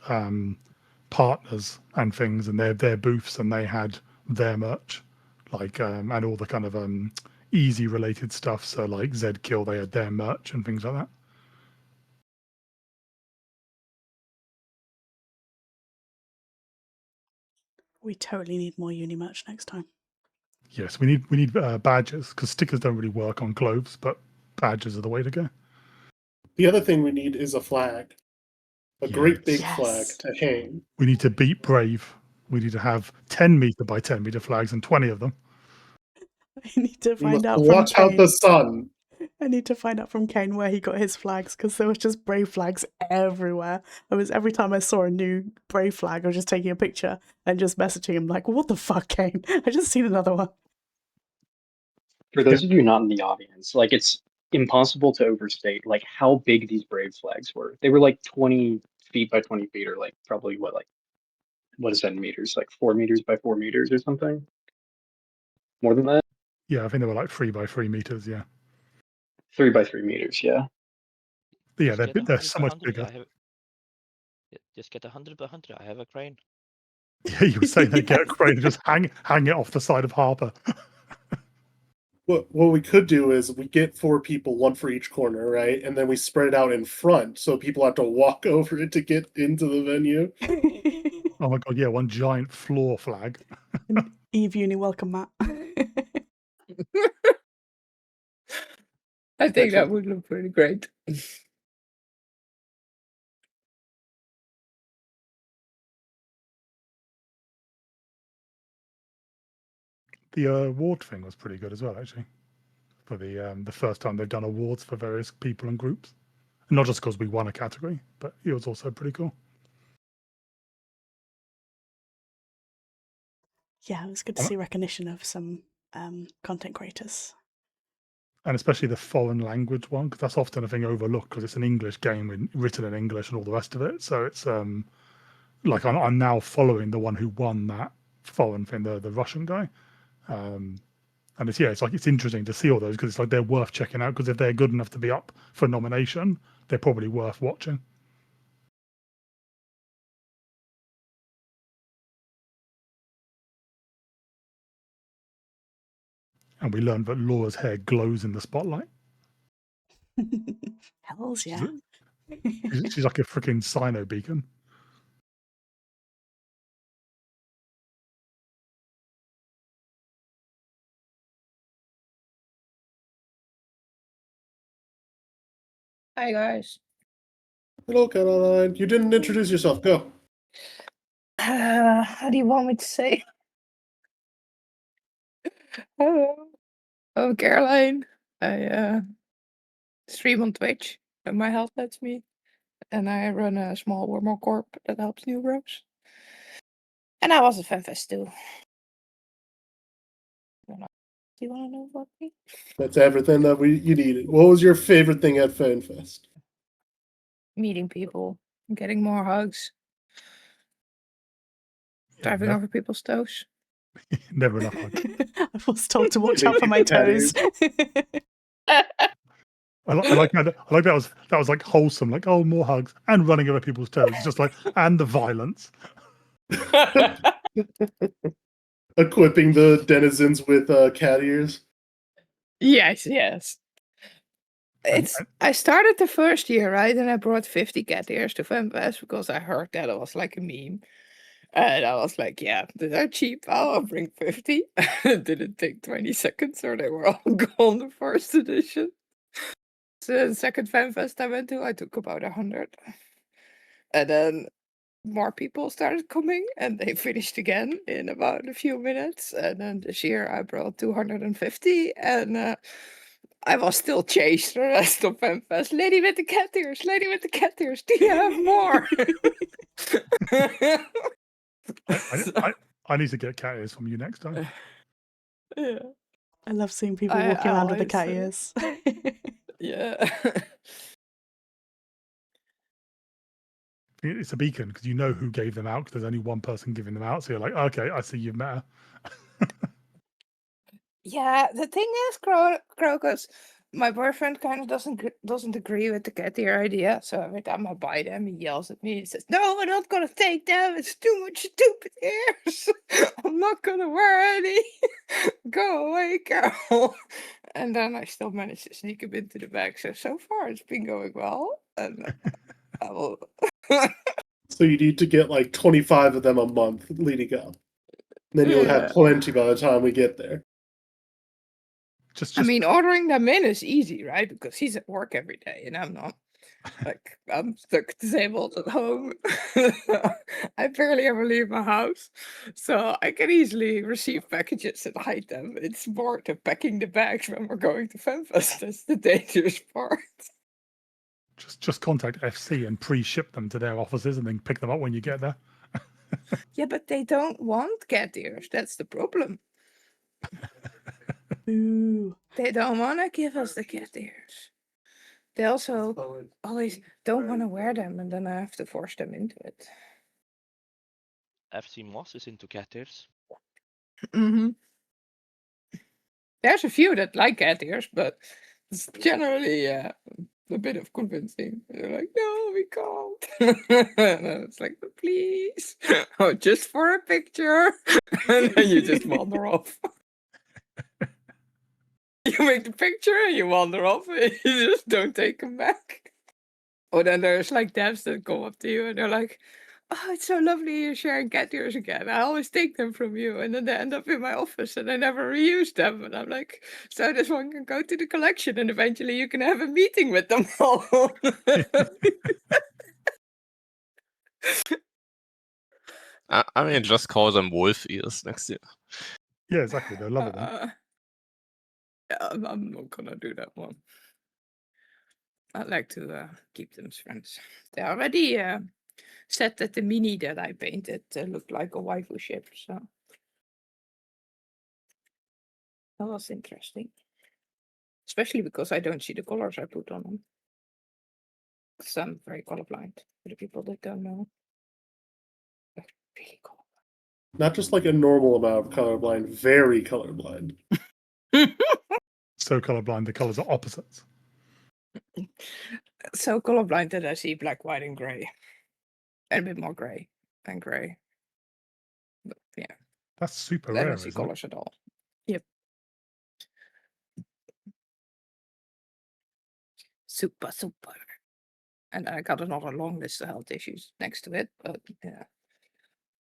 partners and things and their booths, and they had their merch, like and all the kind of easy related stuff. So like Zed Kill, they had their merch and things like that. We totally need more uni merch next time. Yes, we need badges, because stickers don't really work on clothes, but badges are the way to go. The other thing we need is a flag. A great big flag Yes. to hang. We need to beat Brave. We need to have 10 meter by 10 meter flags and 20 of them. I need to We must find out from watch out the Kane. sun. I need to find out from Kane where he got his flags, because there was just Brave flags everywhere. Every time I saw a new Brave flag, I was just taking a picture and just messaging him like, "What the fuck, Kane? I just seen another one." For those of you not in the audience, like it's impossible to overstate like how big these Brave flags were. They were like 20 feet by 20 feet, or like probably what is that in meters? Like 4 meters by 4 meters or something? More than that? Yeah, I think they were like 3 by 3 meters. Yeah. 3 by 3 meters, yeah. But yeah, Just get they're 100 so by much 100. bigger. Just get 100 by 100. I have a crane. Yeah, you were saying they get a Yes. crane and just hang it off the side of Harper. What we could do is we get 4 people, one for each corner, right? And then we spread it out in front so people have to walk over it to get into the venue. Oh my God, yeah, one giant floor flag. Eve Uni, welcome, Matt. I think that would look pretty great. The award thing was pretty good as well, actually. For the first time they've done awards for various people and groups. And not just because we won a category, but it was also pretty cool. Yeah, it was good to see recognition of some content creators. and especially the foreign language one, because that's often a thing overlooked because it's an English game written in English and all the rest of it. So it's like I'm now following the one who won that foreign thing, the Russian guy. And it's like it's interesting to see all those because it's like they're worth checking out because if they're good enough to be up for nomination, they're probably worth watching. And we learned that Laura's hair glows in the spotlight. Hells She's, yeah. she's like a freaking cyno beacon. Hi guys. Hello, Caroline. You didn't introduce yourself. Go. How do you want me to say? Hello. I'm Caroline. I stream on Twitch when my health lets me. And I run a small Wormhole Corp that helps new bros. And I was at Fanfest too. Do you want to know about me? That's everything that you needed. What was your favorite thing at Fanfest? Meeting people, getting more hugs, driving over people's toes. Never enough hugs. I was told to watch out for my toes. I like that was like wholesome, like oh more hugs and running over people's toes. It's just like and the violence. Equipping the denizens with cat ears. Yes. I started the first year, right? And I brought 50 cat ears to Fanfest because I heard that it was like a meme. And I was like, yeah, they're cheap. I'll bring 50. It didn't take 20 seconds or they were all gone the first edition. So the second Fanfest I went to, I took about 100. And then more people started coming and they finished again in about a few minutes. And then this year I brought 250 and I was still chased the rest of Fanfest. Lady with the cat ears, do you have more? I need to get cat ears from you next time. Yeah. I love seeing people walking around with the cat ears. Yeah. It's a beacon because you know who gave them out because there's only one person giving them out. So you're like, okay, I see you've met her. Yeah, the thing is, Crocus, my boyfriend kind of doesn't agree with the cat ear idea. So every time I buy them, he yells at me. He says, "No, I'm not gonna take them. It's too much stupid ears. I'm not gonna wear any. Go away, Carol." And then I still managed to sneak him into the bag. So far it's been going well, and I will. So you need to get like 25 of them a month leading up. Then you'll have plenty by the time we get there. I mean, ordering them in is easy, right? Because he's at work every day and I'm not. Like, I'm stuck disabled at home. I barely ever leave my house. So I can easily receive packages and hide them. It's more the packing the bags when we're going to Fanfest. That's the dangerous part. Just contact FC and pre-ship them to their offices and then pick them up when you get there. Yeah, but they don't want cat ears. That's the problem. Ooh. They don't want to give us the cat ears. They also always don't want to wear them, and then I have to force them into it. FC Moss is into cat ears. Mm-hmm. There's a few that like cat ears, but it's generally a bit of convincing. They're like, no, we can't. And then it's like, please, oh, just for a picture. And then you just wander off. You make the picture and you wander off and you just don't take them back. Or then there's like devs that come up to you and they're like, oh, it's so lovely you're sharing cat ears again. I always take them from you. And then they end up in my office and I never reuse them. And I'm like, so this one can go to the collection and eventually you can have a meeting with them all. I mean, just call them wolf ears next year. Yeah, exactly. They'll love it then. Yeah, I'm not gonna do that one. I'd like to keep them as friends. They already said that the mini that I painted looked like a waifu ship, so that was interesting. especially because I don't see the colors I put on them. Because I'm very colorblind, for the people that don't know. Like, really colorblind. Not just like a normal amount of colorblind, very colorblind. So colorblind, the colors are opposites. So colorblind that I see black, white, and gray. And a bit more gray than gray. But yeah. That's super I rare, don't see isn't it? colors at all. Yep. Super. And I got another long list of health issues next to it, but yeah.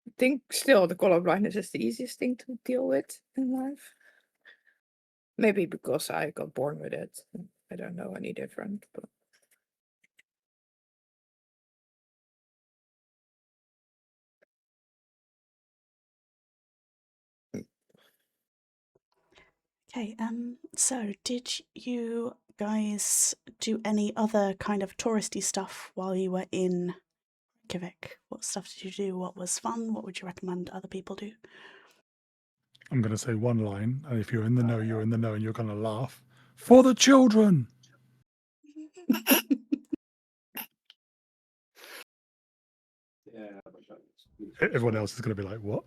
I think still the color blindness is the easiest thing to deal with in life. Maybe because I got born with it. I don't know any different, but Okay, so did you guys do any other kind of touristy stuff while you were in Reykjavik? What stuff did you do? What was fun? What would you recommend other people do? I'm going to say one line, and if you're in the know, you're in the know, and you're going to laugh. For the children! Everyone else is going to be like, what?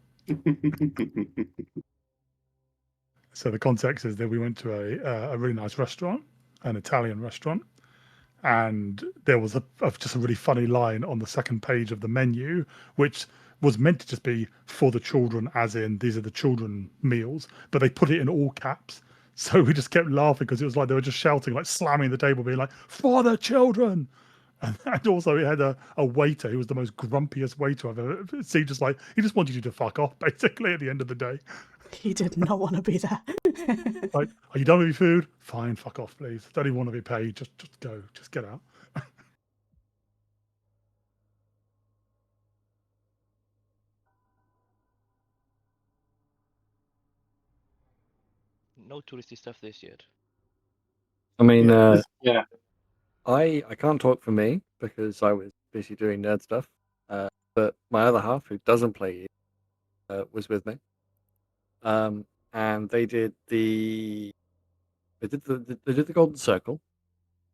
So the context is that we went to a really nice restaurant, an Italian restaurant, and there was just a really funny line on the second page of the menu, which was meant to just be for the children, as in these are the children meals, but they put it in all caps. So we just kept laughing because it was like they were just shouting, like slamming the table, being like, for the children. And also it had a waiter who was the most grumpiest waiter I've ever seen. Just like, he just wanted you to fuck off, basically, at the end of the day. He did not want to be there. Like, are you done with your food? Fine, fuck off, please. Don't even want to be paid. Just go. Just get out. No touristy stuff this year. I mean, Yeah. I can't talk for me because I was busy doing nerd stuff. But my other half, who doesn't play, was with me. And they did the Golden Circle.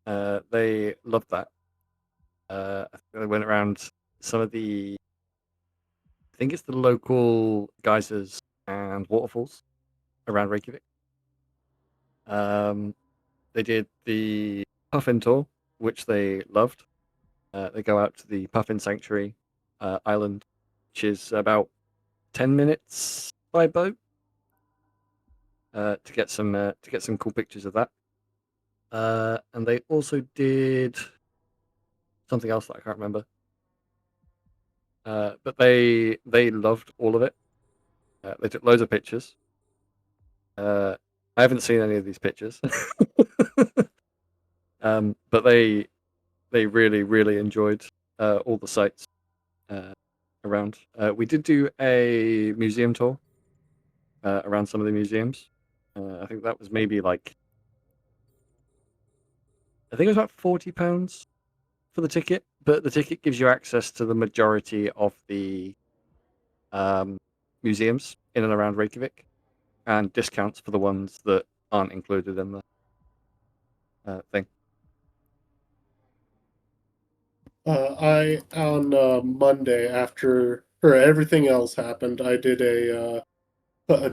They loved that. I think they went around some of the, I think it's the local geysers and waterfalls around Reykjavik. They did the Puffin tour, which they loved. They go out to the Puffin Sanctuary Island, which is about 10 minutes by boat, to get some cool pictures of that. And they also did something else that I can't remember. But they loved all of it. They took loads of pictures. I haven't seen any of these pictures. But they really enjoyed all the sites around. We did do a museum tour around some of the museums. I think that was maybe like, I think it was about £40 for the ticket, but the ticket gives you access to the majority of the museums in and around Reykjavik, and discounts for the ones that aren't included in the thing. I on Monday after everything else happened, I did a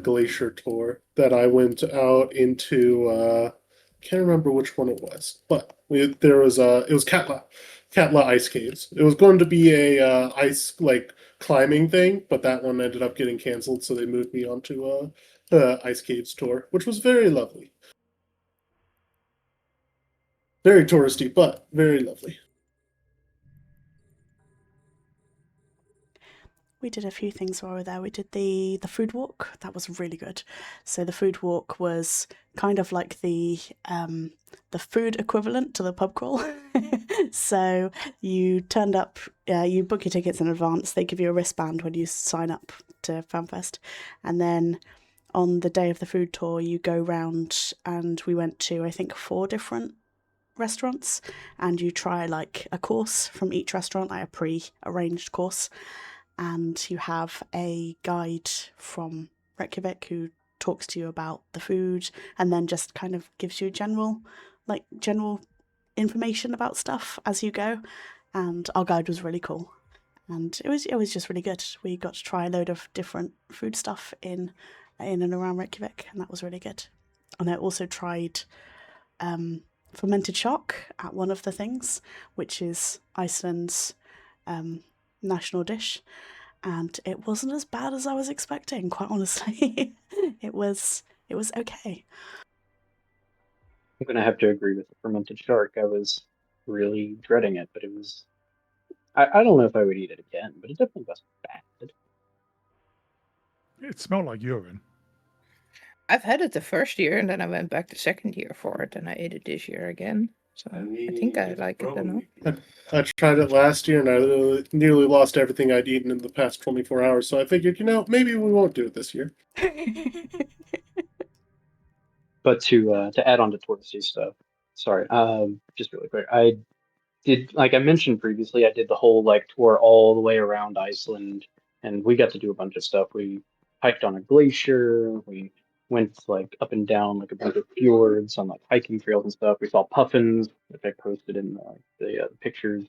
glacier tour that I went out into. Can't remember which one it was, but it was Katla ice caves. It was going to be a ice like climbing thing, but that one ended up getting canceled, so they moved me onto a ice caves tour, which was very lovely. Very touristy, but very lovely. We did a few things while we were there. We did the food walk. That was really good. So the food walk was kind of like the food equivalent to the pub crawl. So you turned up, you book your tickets in advance. They give you a wristband when you sign up to Fanfest, and then on the day of the food tour, you go round, and we went to, I think, 4 different restaurants, and you try like a course from each restaurant, like a pre-arranged course. And you have a guide from Reykjavik who talks to you about the food, and then just kind of gives you general information about stuff as you go. And our guide was really cool, and it was just really good. We got to try a load of different food stuff in and around Reykjavik, and that was really good. And I also tried fermented shark at one of the things, which is Iceland's national dish, and it wasn't as bad as I was expecting, quite honestly. it was okay. I'm gonna have to agree with the fermented shark. I was really dreading it, but it was. I don't know if I would eat it again, but it definitely wasn't bad. It smelled like urine. I've had it the first year, and then I went back the second year for it, and I ate it this year again. So I think I like it enough. I tried it last year and I nearly lost everything I'd eaten in the past 24 hours. So I figured, maybe we won't do it this year. But to add on to touristy stuff, sorry, just really quick, I did, like I mentioned previously, I did the whole like tour all the way around Iceland, and we got to do a bunch of stuff. We hiked on a glacier. We went like up and down like a bunch of fjords on like hiking trails and stuff. We saw puffins, which I posted in the pictures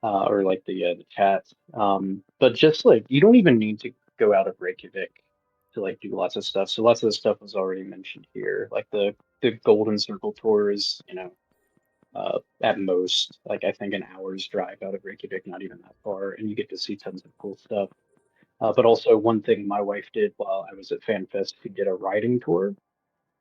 or like the chat. But just like you don't even need to go out of Reykjavik to like do lots of stuff. So lots of the stuff was already mentioned here, like the Golden Circle tour is, at most, like I think an hour's drive out of Reykjavik, not even that far, and you get to see tons of cool stuff. But also one thing my wife did while I was at FanFest, we did a riding tour,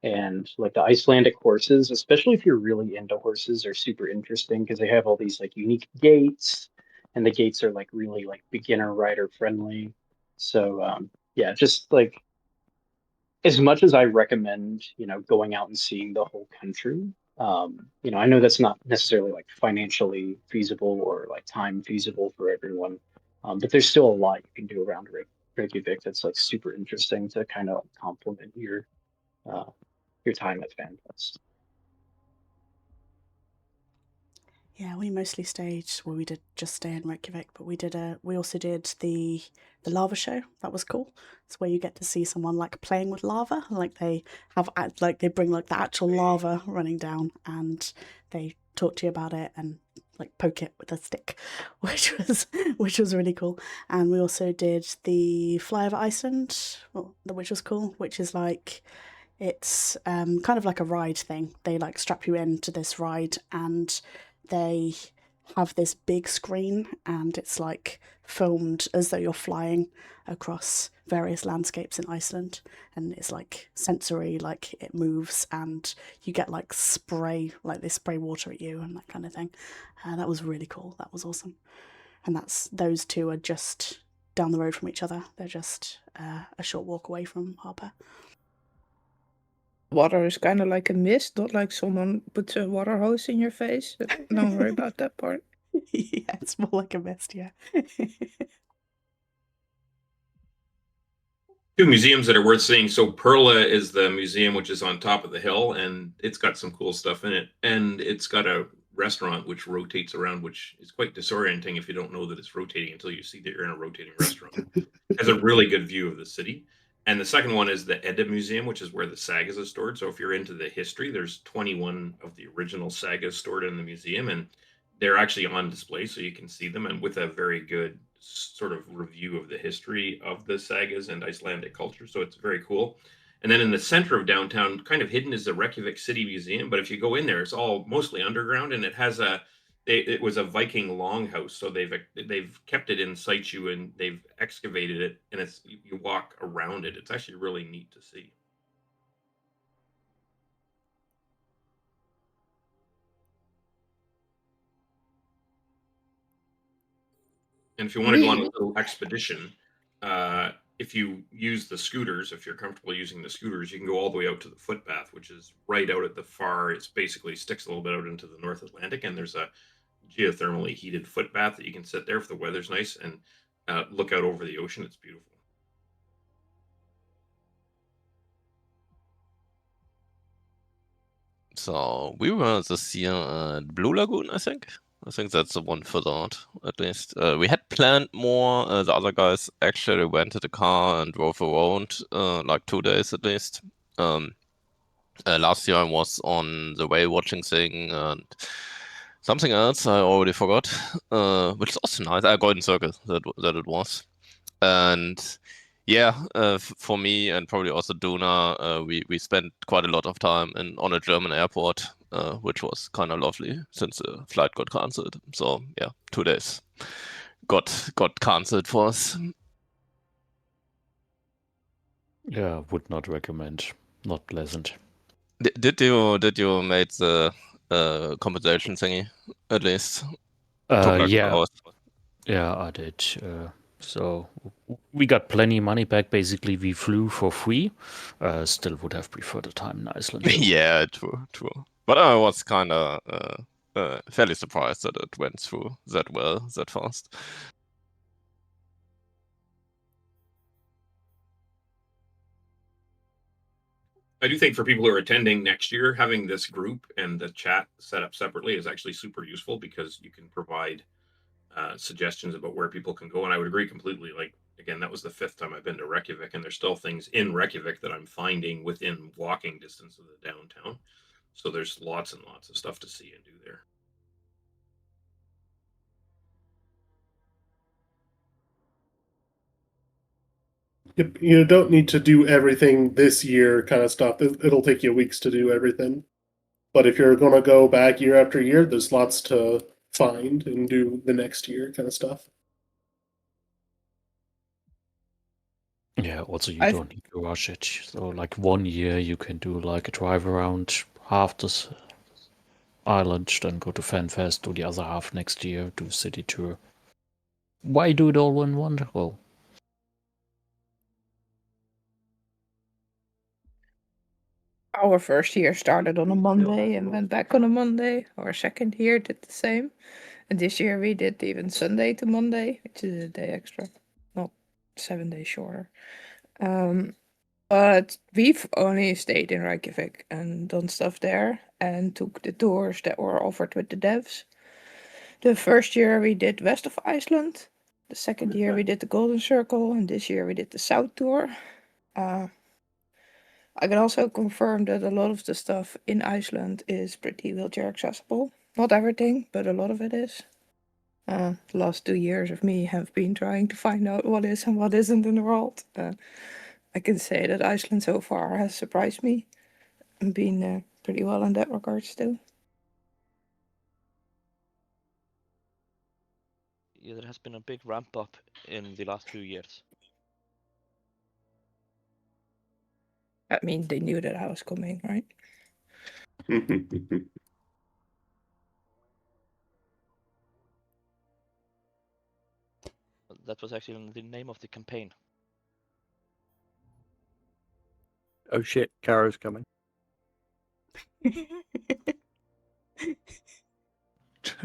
and like the Icelandic horses, especially if you're really into horses, are super interesting because they have all these like unique gaits, and the gaits are like really like beginner rider friendly. So yeah, just like as much as I recommend, going out and seeing the whole country, I know that's not necessarily like financially feasible or like time feasible for everyone, but there's still a lot you can do around Reykjavik that's like super interesting to kind of complement uh, your time at FanFest. Yeah, we mostly stayed. Well, we did just stay in Reykjavik, but we also did the lava show. That was cool. It's where you get to see someone like playing with lava. Like they they bring like the actual lava running down, and they talk to you about it and like poke it with a stick, which was really cool. And we also did the Fly Over Iceland, which was cool. Which is like it's kind of like a ride thing. They like strap you into this ride, and they have this big screen, and it's like filmed as though you're flying across various landscapes in Iceland, and it's like sensory, like it moves, and you get like like they spray water at you and that kind of thing. That was really cool. That was awesome. And those two are just down the road from each other. They're just a short walk away from Harper. Water is kind of like a mist, not like someone puts a water hose in your face. Don't worry about that part. Yeah, it's more like a mist, yeah. Two museums that are worth seeing. So Perla is the museum which is on top of the hill, and it's got some cool stuff in it. And it's got a restaurant which rotates around, which is quite disorienting if you don't know that it's rotating until you see that you're in a rotating restaurant. It has a really good view of the city. And the second one is the Edda Museum, which is where the sagas are stored. So if you're into the history, there's 21 of the original sagas stored in the museum, and they're actually on display so you can see them, and with a very good sort of review of the history of the sagas and Icelandic culture. So it's very cool. And then in the center of downtown, kind of hidden, is the Reykjavik City Museum. But if you go in there, it's all mostly underground, and it has it was a Viking longhouse, so they've kept it in situ, and they've excavated it, and it's you walk around it. It's actually really neat to see. And if you want to go on a little expedition, if you use the scooters, if you're comfortable using the scooters, you can go all the way out to the footpath, which is right out at the far. It's basically sticks a little bit out into the North Atlantic, and there's a geothermally heated footpath that you can sit there if the weather's nice and look out over the ocean. It's beautiful. So we were this year at Blue Lagoon, I think. I think that's the one for that, at least. We had planned more. The other guys actually rented a car and drove around, like 2 days at least. Last year I was on the whale watching thing and something else I already forgot, which is also nice. Golden Circle, that it was. And yeah, for me and probably also Duna, we spent quite a lot of time on a German airport, which was kind of lovely since the flight got cancelled. So yeah, 2 days got cancelled for us. Yeah, would not recommend. Not pleasant. Did you make the compensation thingy at least? Took like 2 Yeah, hours. yeah, I did. So we got plenty money back. Basically, we flew for free. Still would have preferred a time in Iceland. Though. Yeah, true. But I was kind of fairly surprised that it went through that well, that fast. I do think for people who are attending next year, having this group and the chat set up separately is actually super useful because you can provide suggestions about where people can go. And I would agree completely. Like, again, that was the 5th time I've been to Reykjavik, and there's still things in Reykjavik that I'm finding within walking distance of the downtown. So there's lots and lots of stuff to see and do there. You don't need to do everything this year kind of stuff. It'll take you weeks to do everything. But if you're going to go back year after year, there's lots to find and do the next year kind of stuff. Yeah, also you don't need to rush it. So like 1 year you can do like a drive around half this island, then go to Fanfest, do the other half next year, do city tour. Why do it all in one? Well, Our first year started on a Monday and went back on a Monday. Our second year did the same. And this year we did even Sunday to Monday, which is a day extra. Not 7 days shorter. But we've only stayed in Reykjavik and done stuff there and took the tours that were offered with the devs. The first year we did west of Iceland. The second year we did the Golden Circle, and this year we did the South Tour. I can also confirm that a lot of the stuff in Iceland is pretty wheelchair accessible. Not everything, but a lot of it is. The last 2 years of me have been trying to find out what is and what isn't in the world. I can say that Iceland so far has surprised me and been pretty well in that regards too. Yeah, there has been a big ramp up in the last few years. I mean, they knew that I was coming, right? That was actually the name of the campaign. Oh shit, Caro's coming.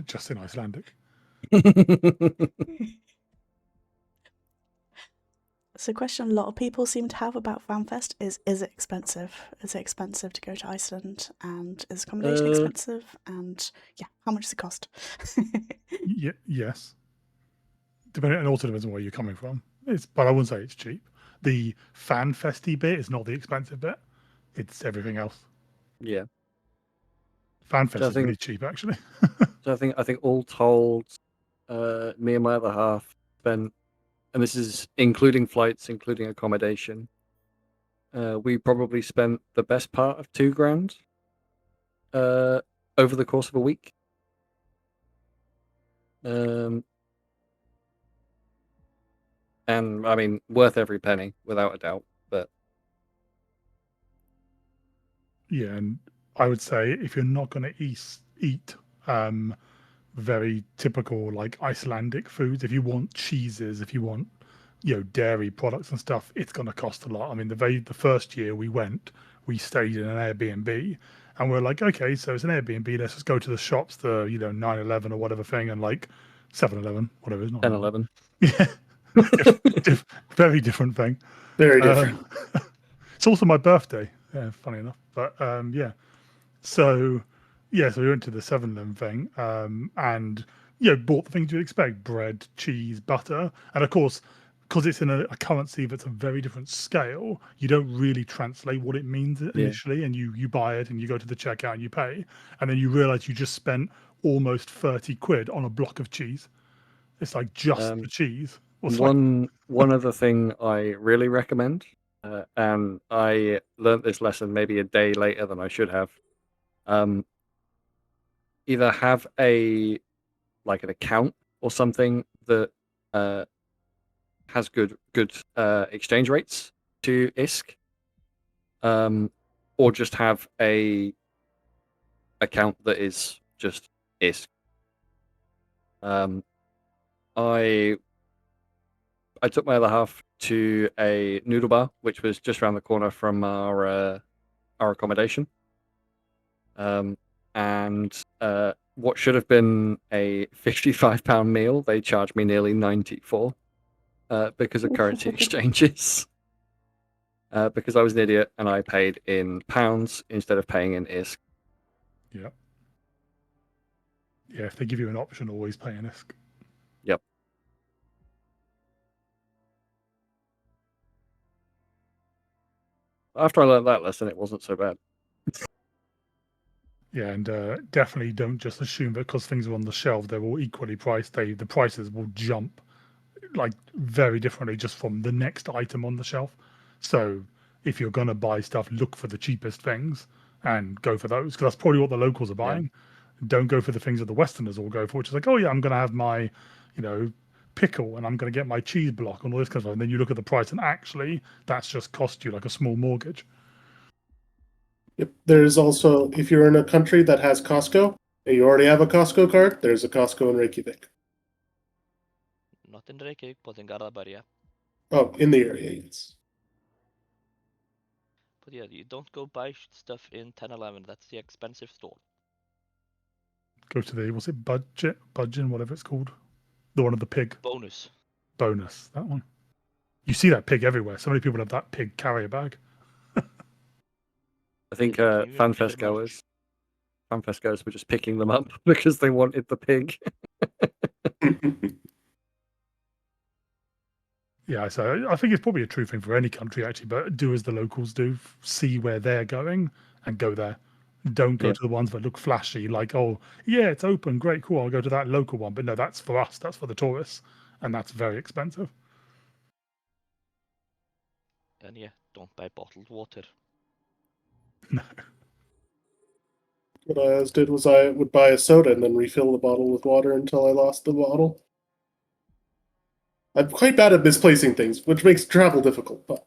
Just in Icelandic. So a question a lot of people seem to have about FanFest is it expensive? Is it expensive to go to Iceland? And is accommodation expensive? And yeah, how much does it cost? Yes. It also depends on where you're coming from. But I wouldn't say it's cheap. The FanFesty bit is not the expensive bit. It's everything else. Yeah. FanFest is really cheap, actually. So I think all told, me and my other half spent, and this is including flights, including accommodation. We probably spent the best part of $2,000 over the course of a week. And I mean, worth every penny, without a doubt. But yeah, and I would say if you're not going to eat very typical like Icelandic foods, if you want cheeses, if you want dairy products and stuff, it's going to cost a lot. I mean, the first year we went, we stayed in an Airbnb, and we're like, okay, so it's an Airbnb. Let's just go to the shops, the 9-11 or whatever thing, and like 7-Eleven, whatever, it's not 10-11. Yeah, very different thing. Very different. It's also my birthday. Yeah, funny enough, but yeah. So Yeah, so we went to the 7-Eleven thing, and bought the things you'd expect: bread, cheese, butter, and of course, because it's in a currency that's a very different scale, you don't really translate what it means initially, and you buy it and you go to the checkout and you pay, and then you realize you just spent almost 30 quid on a block of cheese. It's like just the cheese. One other thing I really recommend, and I learnt this lesson maybe a day later than I should have. Either have an account or something that has good exchange rates to ISK, or just have a account that is just ISK. I took my other half to a noodle bar, which was just around the corner from our accommodation. And what should have been a £55 meal, they charged me nearly 90 for, because of currency exchanges. Because I was an idiot and I paid in pounds instead of paying in ISK. Yeah. Yeah, if they give you an option, always pay in ISK. Yep. After I learned that lesson, it wasn't so bad. Yeah, and definitely don't just assume that because things are on the shelf, they're all equally priced. The prices will jump like very differently just from the next item on the shelf. So if you're going to buy stuff, look for the cheapest things and go for those, because that's probably what the locals are buying. Yeah. Don't go for the things that the Westerners all go for, which is like, oh yeah, I'm going to have my, pickle and I'm going to get my cheese block and all this kind of stuff. And then you look at the price and actually that's just cost you like a small mortgage. Yep. There's also, if you're in a country that has Costco and you already have a Costco card, there's a Costco in Reykjavik. Not in Reykjavik, but in Garðabær, yeah. Oh, in the area, yes. But yeah, you don't go buy stuff in 10-11. That's the expensive store. Go to the, was it Budgeon, whatever it's called? The one of the pig. Bonus, that one. You see that pig everywhere. So many people have that pig carrier bag. I think Fanfest goers were just picking them up because they wanted the pig. Yeah, so I think it's probably a true thing for any country, actually, but do as the locals do. See where they're going and go there. Don't go to the ones that look flashy, like, oh, yeah, it's open, great, cool, I'll go to that local one. But no, that's for us, that's for the tourists, and that's very expensive. And yeah, don't buy bottled water. No. What I always did was I would buy a soda and then refill the bottle with water until I lost the bottle. I'm quite bad at misplacing things, which makes travel difficult, but...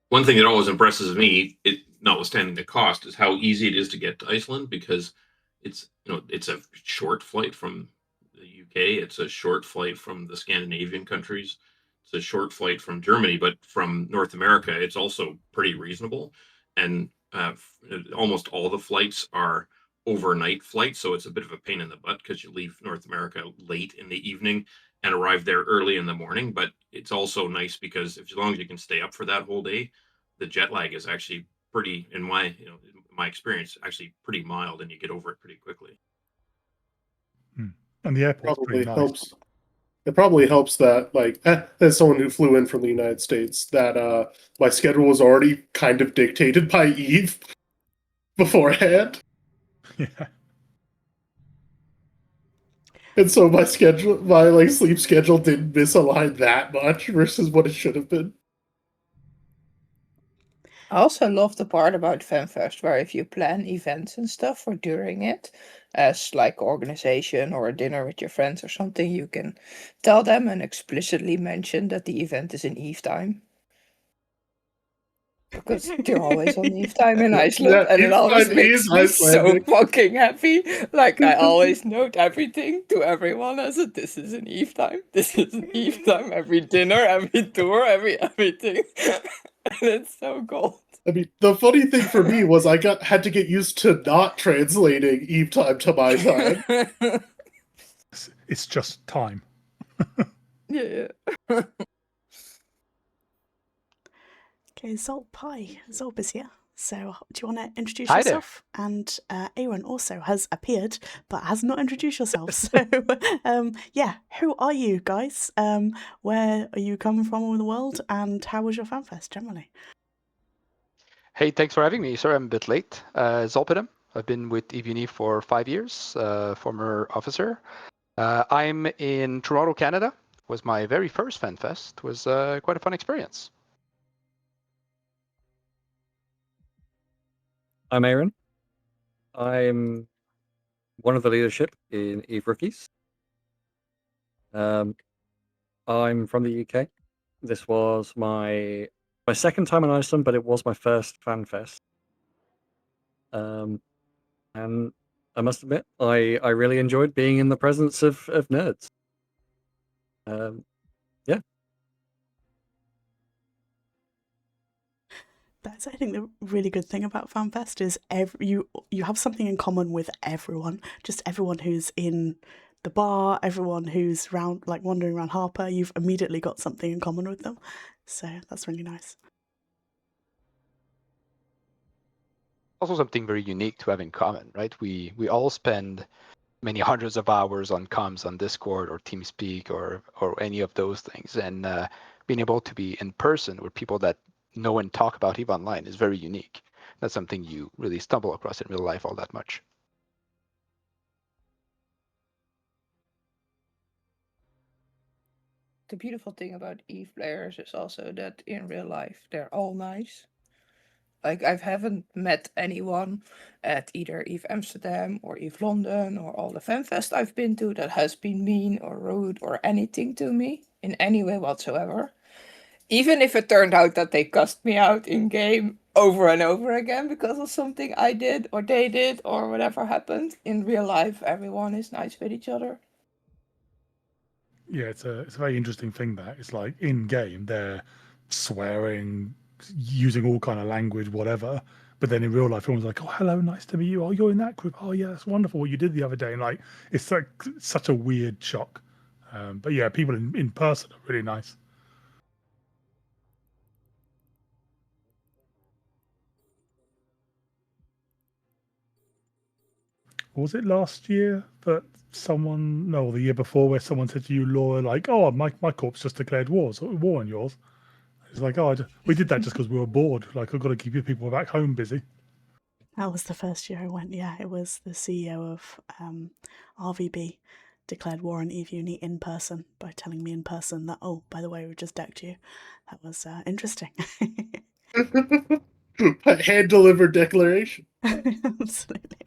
One thing that always impresses me, notwithstanding the cost, is how easy it is to get to Iceland, because it's a short flight from the UK, it's a short flight from the Scandinavian countries, it's a short flight from Germany, but from North America, it's also pretty reasonable. And almost all the flights are overnight flights, so it's a bit of a pain in the butt because you leave North America late in the evening and arrive there early in the morning. But it's also nice because as long as you can stay up for that whole day, the jet lag is actually pretty, in my experience, actually pretty mild, and you get over it pretty quickly. And the airport's pretty nice. Helps. It probably helps that, like, as someone who flew in from the United States, that my schedule was already kind of dictated by Eve beforehand. Yeah. And so my sleep schedule didn't misalign that much versus what it should have been. I also love the part about FanFest where if you plan events and stuff for during it, as like organization or a dinner with your friends or something, you can tell them and explicitly mention that the event is in Eve time. Because they're always on Eve time in Iceland, and it always makes me so fucking happy. Like, I always note everything to everyone as this is an Eve time. This is an Eve time. Every dinner, every tour, everything. And it's so gold. I mean, the funny thing for me was I had to get used to not translating Eve time to my time. It's just time. Yeah. Okay, Zolp, hi. Zolp is here. So, do you want to introduce Hi there. yourself? And Aaron also has appeared, but has not introduced yourself. So, yeah, who are you guys? Where are you coming from in the world? And how was your FanFest generally? Hey, thanks for having me. Sorry I'm a bit late. Zolpidem. I've been with EVUNI for 5 years, former officer. I'm in Toronto, Canada. Was my very first FanFest. Was quite a fun experience. I'm Aaron. I'm one of the leadership in Eve Rookies. I'm from the UK. This was my second time in Iceland, but it was my first FanFest. And I must admit, I really enjoyed being in the presence of nerds. Yeah. That's, I think, the really good thing about FanFest is you have something in common with everyone. Just everyone who's in the bar, everyone who's round, like wandering around Harper. You've immediately got something in common with them. So that's really nice. Also something very unique to have in common, right? We all spend many hundreds of hours on comms on Discord or TeamSpeak or any of those things, and being able to be in person with people that know and talk about EVE Online is very unique. That's something you really stumble across in real life all that much. The beautiful thing about Eve players is also that in real life they're all nice. Like, I haven't met anyone at either Eve Amsterdam or Eve London or all the FanFest I've been to that has been mean or rude or anything to me in any way whatsoever. Even if it turned out that they cussed me out in game over and over again because of something I did or they did or whatever happened, in real life everyone is nice with each other. Yeah, it's a very interesting thing that it's like in game they're swearing, using all kind of language, whatever. But then in real life, everyone's like, "Oh, hello, nice to meet you. Oh, you're in that group. Oh, yeah, that's wonderful what you did the other day." And like, it's like such a weird shock. But yeah, people in person are really nice. Was it last year that someone, no, the year before, where someone said to you, Laura, like, "Oh, my corpse just declared war on yours." It's like, "Oh, we did that just because we were bored. Like, I've got to keep your people back home busy." That was the first year I went. Yeah, it was the CEO of RVB declared war on EVUNI in person by telling me in person that, oh, by the way, we just decked you. That was interesting. A hand-delivered declaration. Absolutely.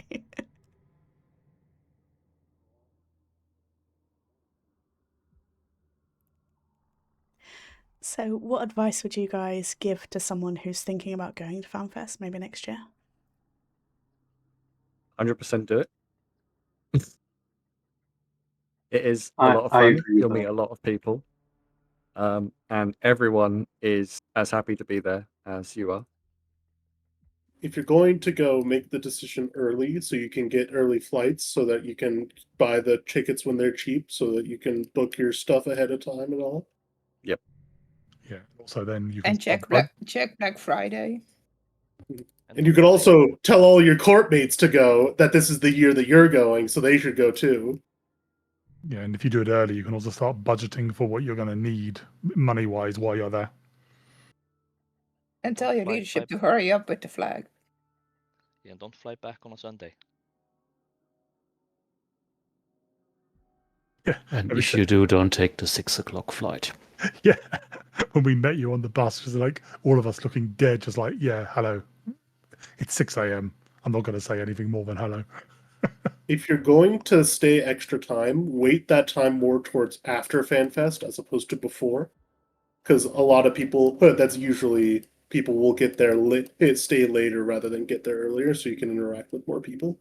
So, what advice would you guys give to someone who's thinking about going to FanFest maybe next year? 100% do it. It is a lot of I fun. agree with You'll meet that. a lot of people. And everyone is as happy to be there as you are. If you're going to go, make the decision early so you can get early flights so that you can buy the tickets when they're cheap so that you can book your stuff ahead of time and all. Yep. Yeah. Also, then you can And check Black Friday. And you could also tell all your court mates to go that this is the year that you're going, so they should go too. Yeah, and if you do it early, you can also start budgeting for what you're going to need money-wise while you're there. And tell your leadership to hurry up with the flag. Yeah, don't fly back on a Sunday. Yeah. And if you do, don't take the 6 o'clock flight. Yeah. When we met you on the bus, just like all of us looking dead, just like, yeah, hello. It's 6 a.m. I'm not going to say anything more than hello. If you're going to stay extra time, wait that time more towards after FanFest as opposed to before. Because a lot of people, that's usually people will get there stay later rather than get there earlier so you can interact with more people.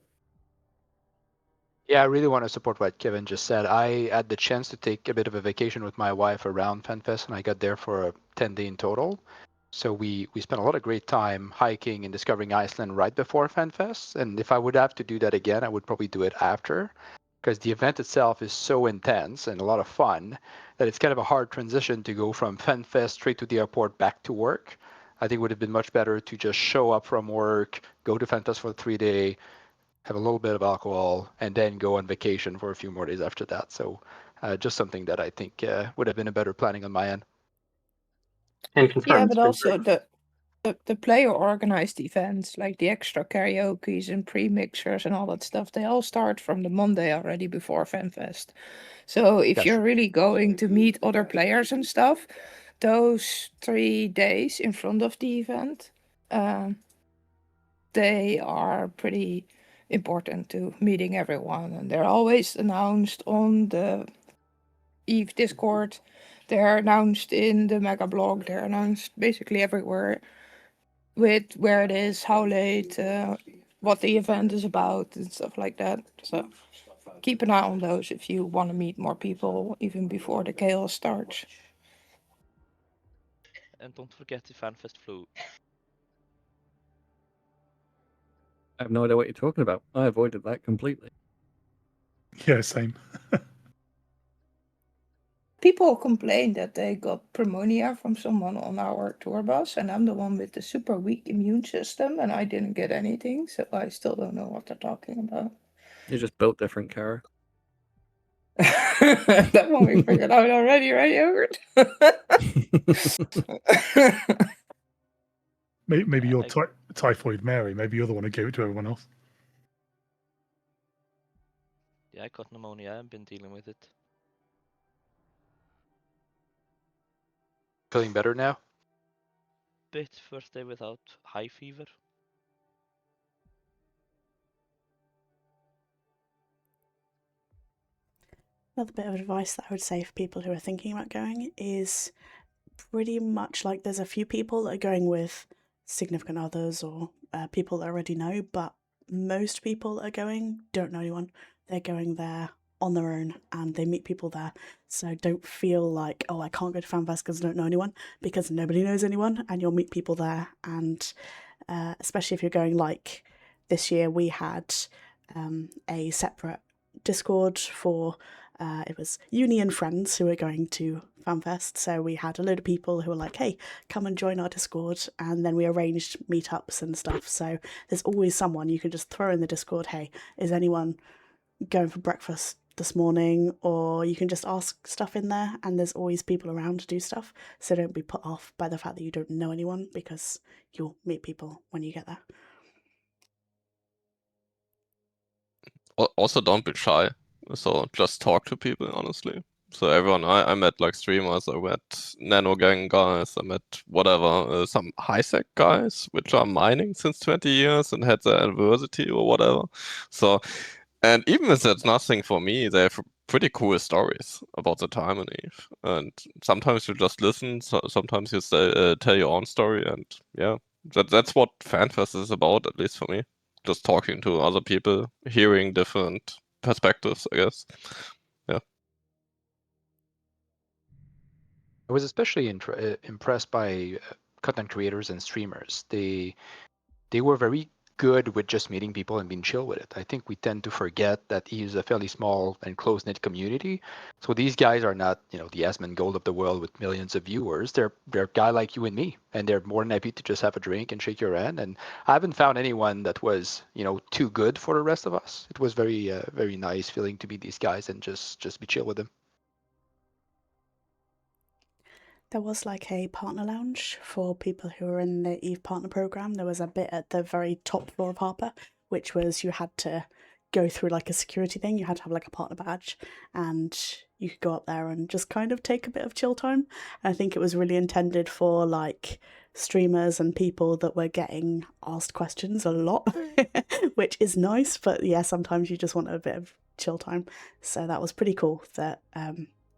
Yeah, I really want to support what Kevin just said. I had the chance to take a bit of a vacation with my wife around FanFest, and I got there for a 10-day in total. So we spent a lot of great time hiking and discovering Iceland right before FanFest. And if I would have to do that again, I would probably do it after, because the event itself is so intense and a lot of fun that it's kind of a hard transition to go from FanFest straight to the airport back to work. I think it would have been much better to just show up from work, go to Fanfest for 3 days, have a little bit of alcohol, and then go on vacation for a few more days after that. So just something that I think would have been a better planning on my end. And confirm, Yeah, it's but been also the player organized events, like the extra karaoke's and pre-mixers and all that stuff, they all start from the Monday already before FanFest. So if That's you're true. really going to meet other players and stuff, those 3 days in front of the event, they are pretty important to meeting everyone, and they're always announced on the Eve Discord. They're announced in the Mega Blog. They're announced basically everywhere with where it is, how late, what the event is about, and stuff like that. So keep an eye on those if you want to meet more people even before the chaos starts. And don't forget the Fanfest flu. I have no idea what you're talking about. I avoided that completely. Yeah, same. People complain that they got pneumonia from someone on our tour bus, and I'm the one with the super weak immune system, and I didn't get anything, so I still don't know what they're talking about. You're just built different, Kara. That one we figured out already, right, Yogurt? Maybe Yeah, you're Typhoid Mary. Maybe you're the one who gave it to everyone else. Yeah, I got pneumonia. I've been dealing with it. Feeling better now? Bit first day without high fever. Another bit of advice that I would say for people who are thinking about going is pretty much like there's a few people that are going with significant others or people that already know, but most people that are going don't know anyone. They're going there on their own and they meet people there. So don't feel like, oh, I can't go to FanFest because I don't know anyone, because nobody knows anyone and you'll meet people there. And especially if you're going like this year, we had a separate Discord for it was uni and friends who were going to FanFest, so we had a load of people who were like, hey, come and join our Discord, and then we arranged meetups and stuff. So there's always someone you can just throw in the Discord, hey, is anyone going for breakfast this morning? Or you can just ask stuff in there, and there's always people around to do stuff. So don't be put off by the fact that you don't know anyone, because you'll meet people when you get there. Also, don't be shy. So just talk to people, honestly. So everyone, I met like streamers, I met Nano Gang guys, I met whatever, some high-sec guys, which are mining since 20 years and had their university or whatever. So, and even if that's nothing for me, they have pretty cool stories about the time in Eve. And sometimes you just listen, sometimes you tell your own story, and yeah, that's what FanFest is about, at least for me. Just talking to other people, hearing different perspectives, I guess. Yeah. I was especially impressed by content creators and streamers. They were very good with just meeting people and being chill with it. I think we tend to forget that he is a fairly small and close-knit community. So these guys are not, the Asmongold of the world with millions of viewers. They're a guy like you and me, and they're more than happy to just have a drink and shake your hand. And I haven't found anyone that was, too good for the rest of us. It was very, very nice feeling to meet these guys and just be chill with them. There was like a partner lounge for people who were in the Eve partner program. There was a bit at the very top floor of Harper, which was you had to go through like a security thing. You had to have like a partner badge, and you could go up there and just kind of take a bit of chill time. And I think it was really intended for like streamers and people that were getting asked questions a lot, which is nice. But yeah, sometimes you just want a bit of chill time. So that was pretty cool that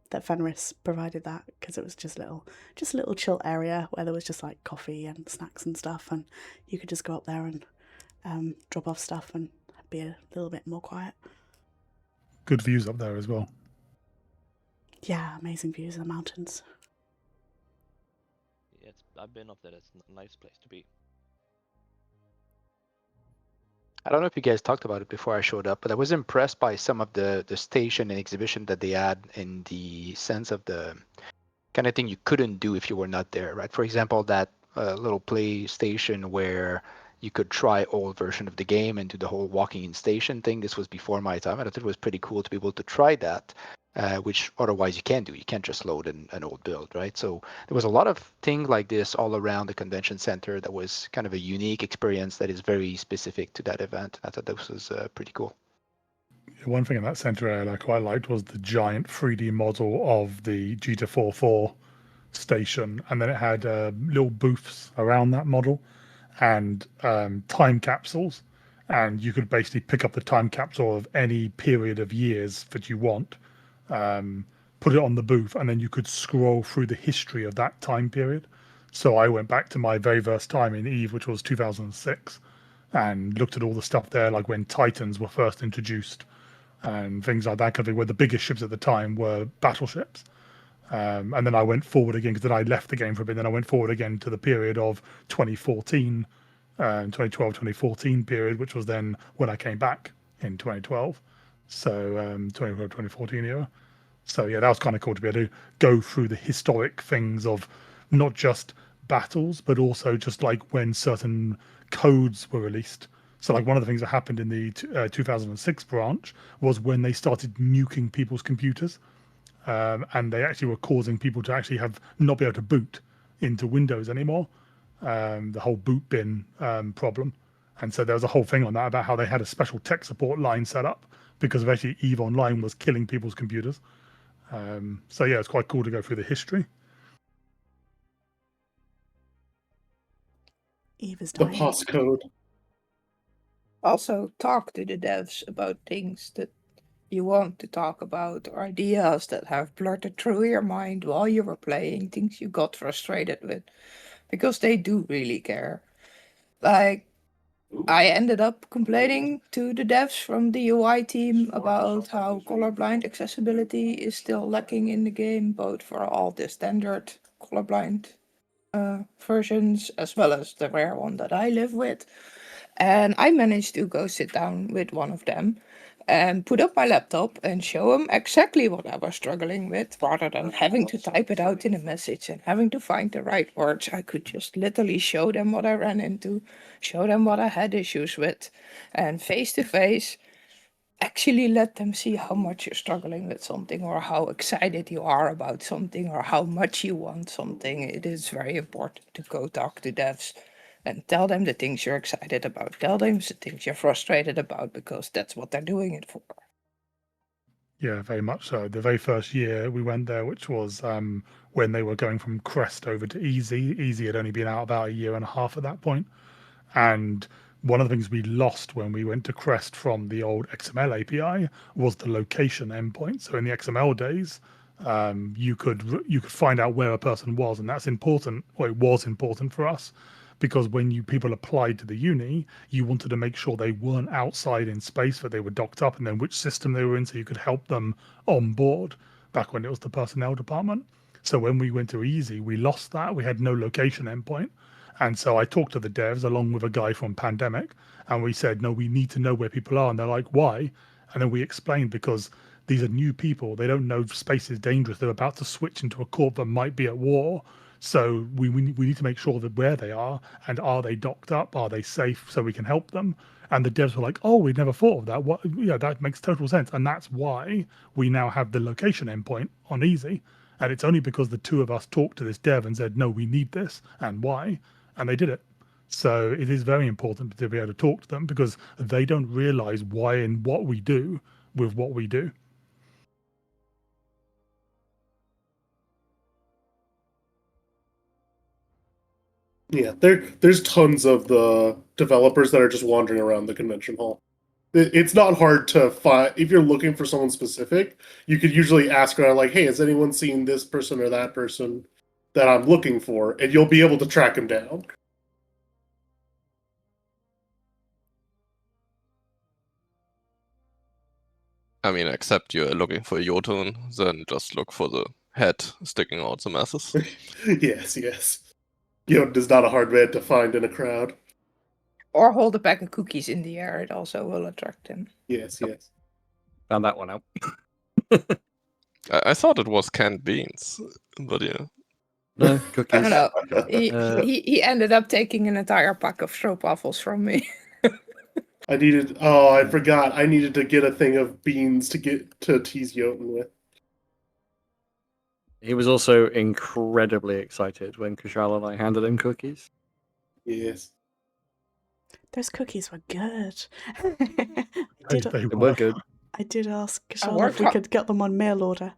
that Fenris provided that, because it was just a little chill area where there was just like coffee and snacks and stuff, and you could just go up there and drop off stuff and be a little bit more quiet. Good views up there as well. Yeah, amazing views of the mountains. Yeah, I've been up there. It's a nice place to be. I don't know if you guys talked about it before I showed up, but I was impressed by some of the station and exhibition that they had, in the sense of the kind of thing you couldn't do if you were not there, right? For example, that little PlayStation where you could try old version of the game and do the whole walking in station thing. This was before my time. I thought it was pretty cool to be able to try that, which otherwise you can't do. You can't just load an old build, right? So there was a lot of things like this all around the convention center that was kind of a unique experience that is very specific to that event. I thought this was pretty cool. One thing in that center area I quite liked was the giant 3D model of the Gita 44 station, and then it had little booths around that model and time capsules, and you could basically pick up the time capsule of any period of years that you want, put it on the booth, and then you could scroll through the history of that time period. So I went back to my very first time in EVE, which was 2006, and looked at all the stuff there, like when Titans were first introduced and things like that, because where the biggest ships at the time were battleships. And then I went forward again, because then I left the game for a bit. Then I went forward again to the period of 2014, 2012, 2014 period, which was then when I came back in 2012. So 2012, 2014 era. So yeah, that was kind of cool to be able to go through the historic things of not just battles, but also just like when certain codes were released. So like one of the things that happened in the 2006 branch was when they started nuking people's computers. And they actually were causing people to actually have not be able to boot into Windows anymore. The whole boot bin problem. And so there was a whole thing on that about how they had a special tech support line set up because of actually EVE Online was killing people's computers. So yeah, it's quite cool to go through the history. EVE is The dying. postcode. Also, talk to the devs about things that you want to talk about, or ideas that have blurted through your mind while you were playing, things you got frustrated with, because they do really care. Like, I ended up complaining to the devs from the UI team about how colorblind accessibility is still lacking in the game, both for all the standard colorblind versions as well as the rare one that I live with. And I managed to go sit down with one of them and put up my laptop and show him exactly what I was struggling with, rather than having to type it out in a message and having to find the right words. I could just literally show them what I ran into, show them what I had issues with, and face to face actually let them see how much you're struggling with something, or how excited you are about something, or how much you want something. It is very important to go talk to devs and tell them the things you're excited about. Tell them the things you're frustrated about, because that's what they're doing it for. Yeah, very much so. The very first year we went there, which was when they were going from Crest over to Easy. Easy had only been out about a year and a half at that point. And one of the things we lost when we went to Crest from the old XML API was the location endpoint. So in the XML days, you could find out where a person was, and that's important. Well, it was important for us because when people applied to the uni, you wanted to make sure they weren't outside in space, that they were docked up, and then which system they were in, so you could help them on board. Back when it was the personnel department. So when we went to Easy, we lost that. We had no location endpoint. And so I talked to the devs along with a guy from Pandemic, and we said, no, we need to know where people are. And they're like, why? And then we explained, because these are new people. They don't know space is dangerous. They're about to switch into a corp that might be at war. So we need to make sure that where they are, and are they docked up? Are they safe so we can help them? And the devs were like, oh, we'd never thought of that. What? Yeah, that makes total sense. And that's why we now have the location endpoint on Easy. And it's only because the two of us talked to this dev and said, no, we need this, and why? And they did it. So it is very important to be able to talk to them, because they don't realize why and what we do with what we do. Yeah, there's tons of the developers that are just wandering around the convention hall. It's not hard to find. If you're looking for someone specific, you could usually ask around, like, hey, has anyone seen this person or that person that I'm looking for? And you'll be able to track them down. I mean, except you're looking for Jotun, then just look for the head sticking out the masses. Yes. Yoda is not a hard man to find in a crowd. Or hold a pack of cookies in the air. It also will attract them. Yes. Found that one out. I thought it was canned beans, but yeah. No I cookies. don't know. Uh, He ended up taking an entire pack of stroopwafels from me. I forgot. I needed to get a thing of beans to tease Jotun with. he was also incredibly excited when Kushal and I handed him cookies. Yes. Those cookies were good. They They were good. I did ask I Charlotte worked if we hard. could get them on mail order.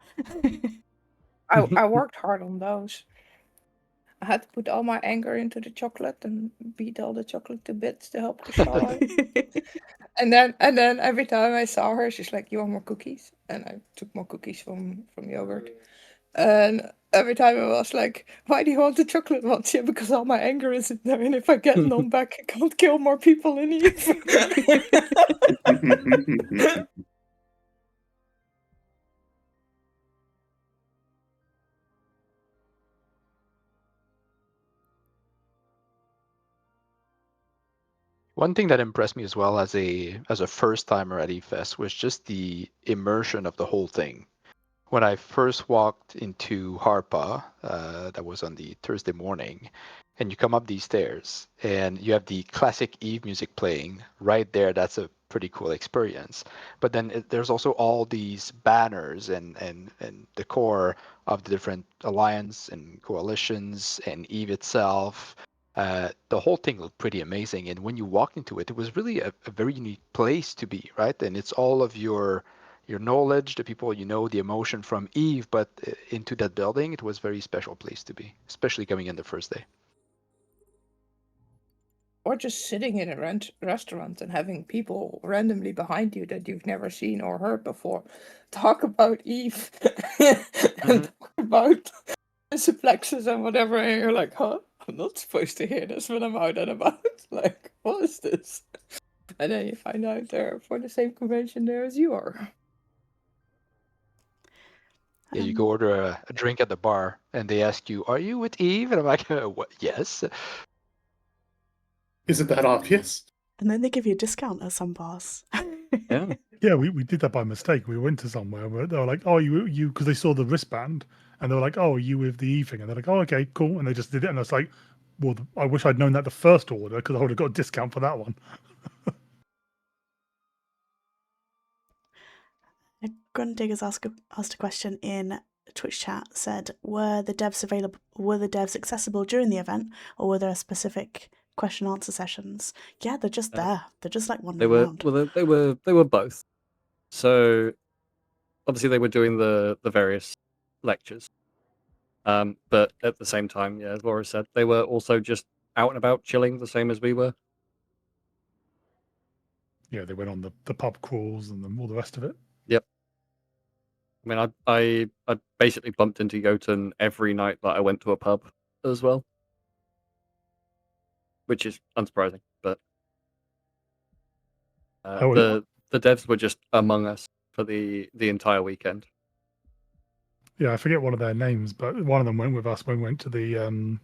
I worked hard on those. I had to put all my anger into the chocolate and beat all the chocolate to bits to help Kushal out. And then every time I saw her, she's like, "You want more cookies?" And I took more cookies from yogurt. And every time I was like, "Why do you want the chocolate ones?" Yeah, because all my anger is in there, and if I get none back, I can't kill more people in Eve. One thing that impressed me as well as a first timer at eFest was just the immersion of the whole thing. When I first walked into Harpa, that was on the Thursday morning, and you come up these stairs and you have the classic Eve music playing right there. That's a pretty cool experience. But then there's also all these banners and decor of the different alliance and coalitions and Eve itself. The whole thing looked pretty amazing. And when you walked into it, it was really a very unique place to be, right? And it's all of your knowledge, the people you know, the emotion from Eve, but into that building, it was a very special place to be, especially coming in the first day. Or just sitting in a restaurant and having people randomly behind you that you've never seen or heard before talk about Eve and talk about suplexes and whatever, and you're like, huh? I'm not supposed to hear this when I'm out and about. Like, what is this? And then you find out they're for the same convention there as you are. Yeah, you go order a drink at the bar, and they ask you, "Are you with Eve?" And I'm like, "What? Yes." Is it that obvious? And then they give you a discount at some bars. Yeah. Yeah, we did that by mistake. We went to somewhere where they were like, "Oh, you," because they saw the wristband, and they were like, "Oh, are you with the E thing?" And they're like, "Oh, okay, cool." And they just did it, and I was like, "Well, I wish I'd known that the first order because I would have got a discount for that one." Grundigger's asked a question in Twitch chat. Said, "Were the devs available? Were the devs accessible during the event, or were there specific question answer sessions?" Yeah, they're just there. They're just like They wandering were around. well, they were both. So obviously they were doing the various lectures, but at the same time, yeah, as Laura said, they were also just out and about chilling, the same as we were. Yeah, they went on the pub crawls and all the rest of it. Yep. I mean, I basically bumped into Jotun every night that I went to a pub as well, which is unsurprising. But the devs were just among us for the entire weekend. Yeah, I forget one of their names, but one of them went with us when we went to the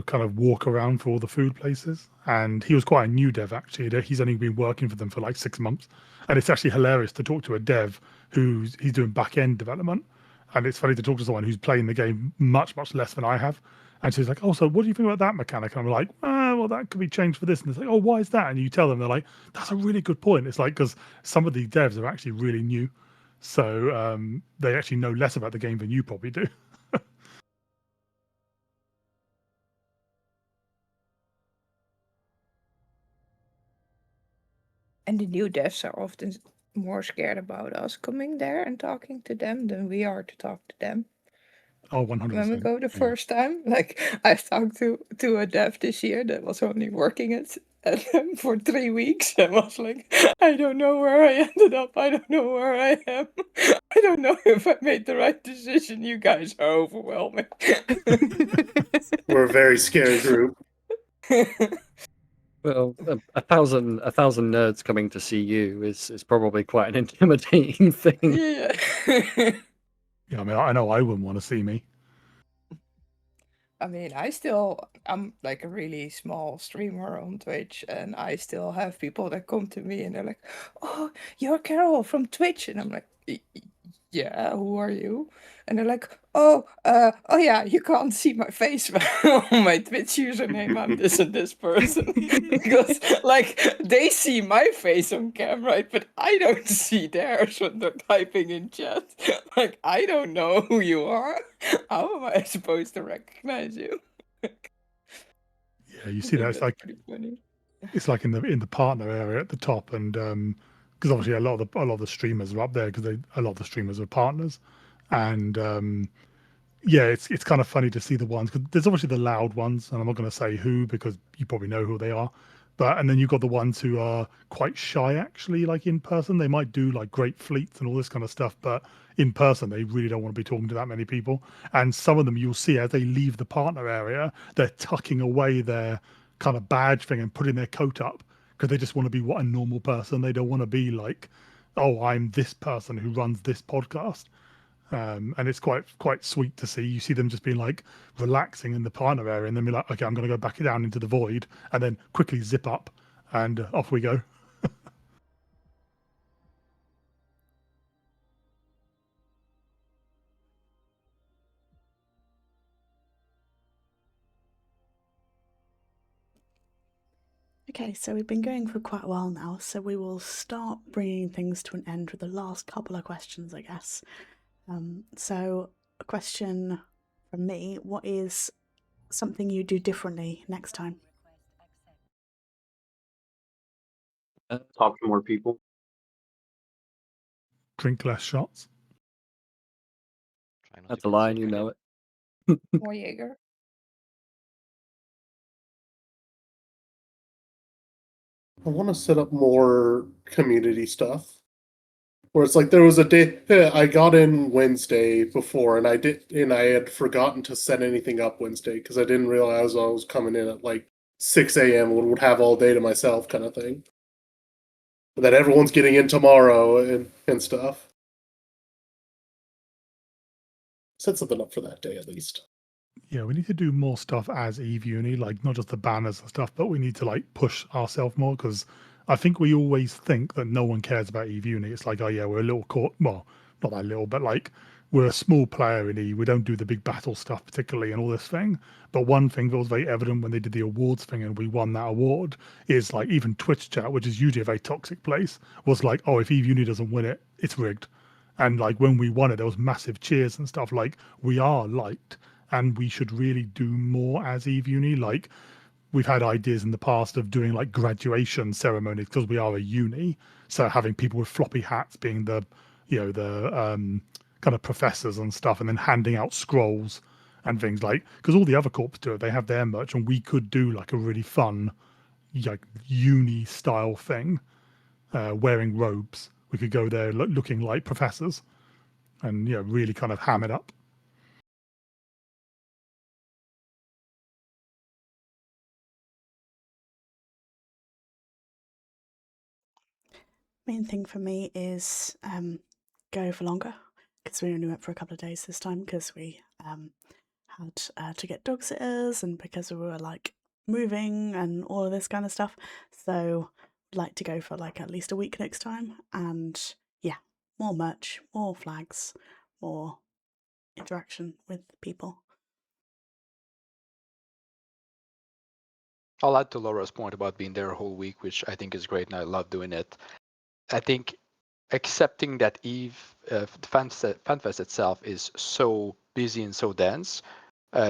kind of walk around for all the food places, and he was quite a new dev actually. He's only been working for them for like 6 months, and it's actually hilarious to talk to a dev he's doing back end development, and it's funny to talk to someone who's playing the game much less than I have. And she's like, "Oh, so what do you think about that mechanic?" And I'm like, "Well, that could be changed for this." And it's like, "Oh, why is that?" And you tell them, they're like, "That's a really good point." It's like because some of these devs are actually really new, so they actually know less about the game than you probably do. And the new devs are often more scared about us coming there and talking to them than we are to talk to them. Oh, 100%. When we go the first time, like I talked to a dev this year that was only working at them for 3 weeks and was like, "I don't know where I ended up. I don't know where I am. I don't know if I made the right decision. You guys are overwhelming." We're a very scary group. Well, a thousand nerds coming to see you is probably quite an intimidating thing. Yeah. Yeah, I mean, I know I wouldn't want to see me. I mean, I'm like a really small streamer on Twitch, and I still have people that come to me and they're like, "Oh, you're Carol from Twitch," and I'm like, yeah, who are you? And they're like, oh yeah, you can't see my face on my Twitch username. I'm this and this person. Because like they see my face on camera, right? But I don't see theirs when they're typing in chat. Like I don't know who you are. How am I supposed to recognize you? Yeah, you I see that think it's that's like pretty funny. it's like in the partner area at the top, and because obviously a lot of the streamers are up there because a lot of the streamers are partners, and yeah, it's kind of funny to see the ones because there's obviously the loud ones, and I'm not going to say who because you probably know who they are, and then you've got the ones who are quite shy actually, like in person they might do like great fleets and all this kind of stuff, but in person they really don't want to be talking to that many people, and some of them you'll see as they leave the partner area they're tucking away their kind of badge thing and putting their coat up because they just want to be what a normal person. They don't want to be like, oh, I'm this person who runs this podcast. And it's quite sweet to see. You see them just being like relaxing in the partner area, and then be like, okay, I'm going to go back down into the void, and then quickly zip up, and off we go. Okay, so we've been going for quite a while now, so we will start bringing things to an end with the last couple of questions, I guess. So, a question from me: what is something you do differently next time? Talk to more people. Drink less shots. Try not That's to a get lie, sick and you again. know it. More Jaeger. I want to set up more community stuff. Where it's like there was a day I got in Wednesday before, and I had forgotten to set anything up Wednesday because I didn't realize I was coming in at like 6 a.m. and would have all day to myself, kind of thing. And that everyone's getting in tomorrow and stuff. Set something up for that day at least. Yeah, we need to do more stuff as Eve Uni, like not just the banners and stuff, but we need to like push ourselves more because I think we always think that no one cares about Eve Uni. It's like, oh yeah, we're a little court, well, not that little, but like we're a small player in Eve. We don't do the big battle stuff particularly and all this thing. But one thing that was very evident when they did the awards thing and we won that award is like even Twitch chat, which is usually a very toxic place, was like, oh, if Eve Uni doesn't win it, it's rigged. And like when we won it, there was massive cheers and stuff. Like we are liked, and we should really do more as Eve Uni. Like we've had ideas in the past of doing like graduation ceremonies because we are a uni. So having people with floppy hats being the, kind of professors and stuff, and then handing out scrolls and things like because all the other corps do it. They have their merch, and we could do like a really fun, like uni style thing, wearing robes. We could go there looking like professors, and really kind of ham it up. Main thing for me is go for longer because we only went for a couple of days this time because we had to get dog sitters and because we were like moving and all of this kind of stuff. So I'd like to go for like at least a week next time. And yeah, more merch, more flags, more interaction with people. I'll add to Laura's point about being there a whole week, which I think is great, and I love doing it. I think accepting that FanFest itself is so busy and so dense,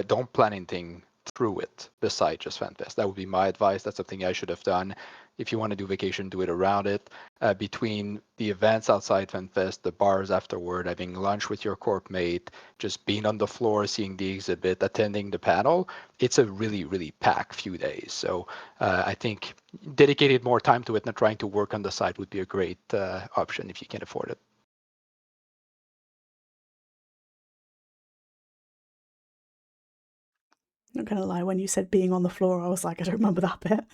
don't plan anything through it besides just FanFest. That would be my advice. That's something I should have done. If you want to do vacation, do it around it. Between the events outside FanFest, the bars afterward, having lunch with your corp mate, just being on the floor, seeing the exhibit, attending the panel, it's a really, really packed few days. So I think dedicated more time to it and trying to work on the side would be a great option if you can afford it. Not gonna lie, when you said being on the floor, I was like, I don't remember that bit.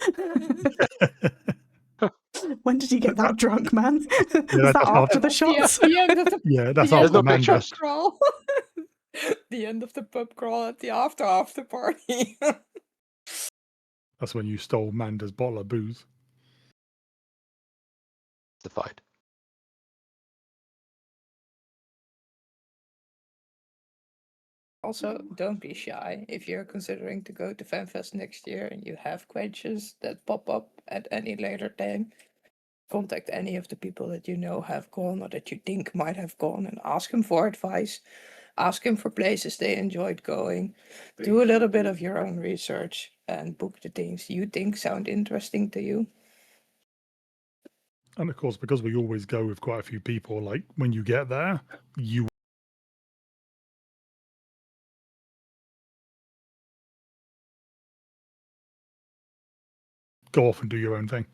When did you get that drunk, man? Was that after the shots? The end of the, yeah, that's the end after of the Amanda. pub crawl. The end of the pub crawl at the after party. That's when you stole Manda's bottle of booze. The fight. Also, don't be shy. If you're considering to go to Fanfest next year and you have questions that pop up at any later time, contact any of the people that you know have gone or that you think might have gone and ask them for advice. Ask them for places they enjoyed going. Do a little bit of your own research and book the things you think sound interesting to you. And of course, because we always go with quite a few people, like when you get there, you go off and do your own thing.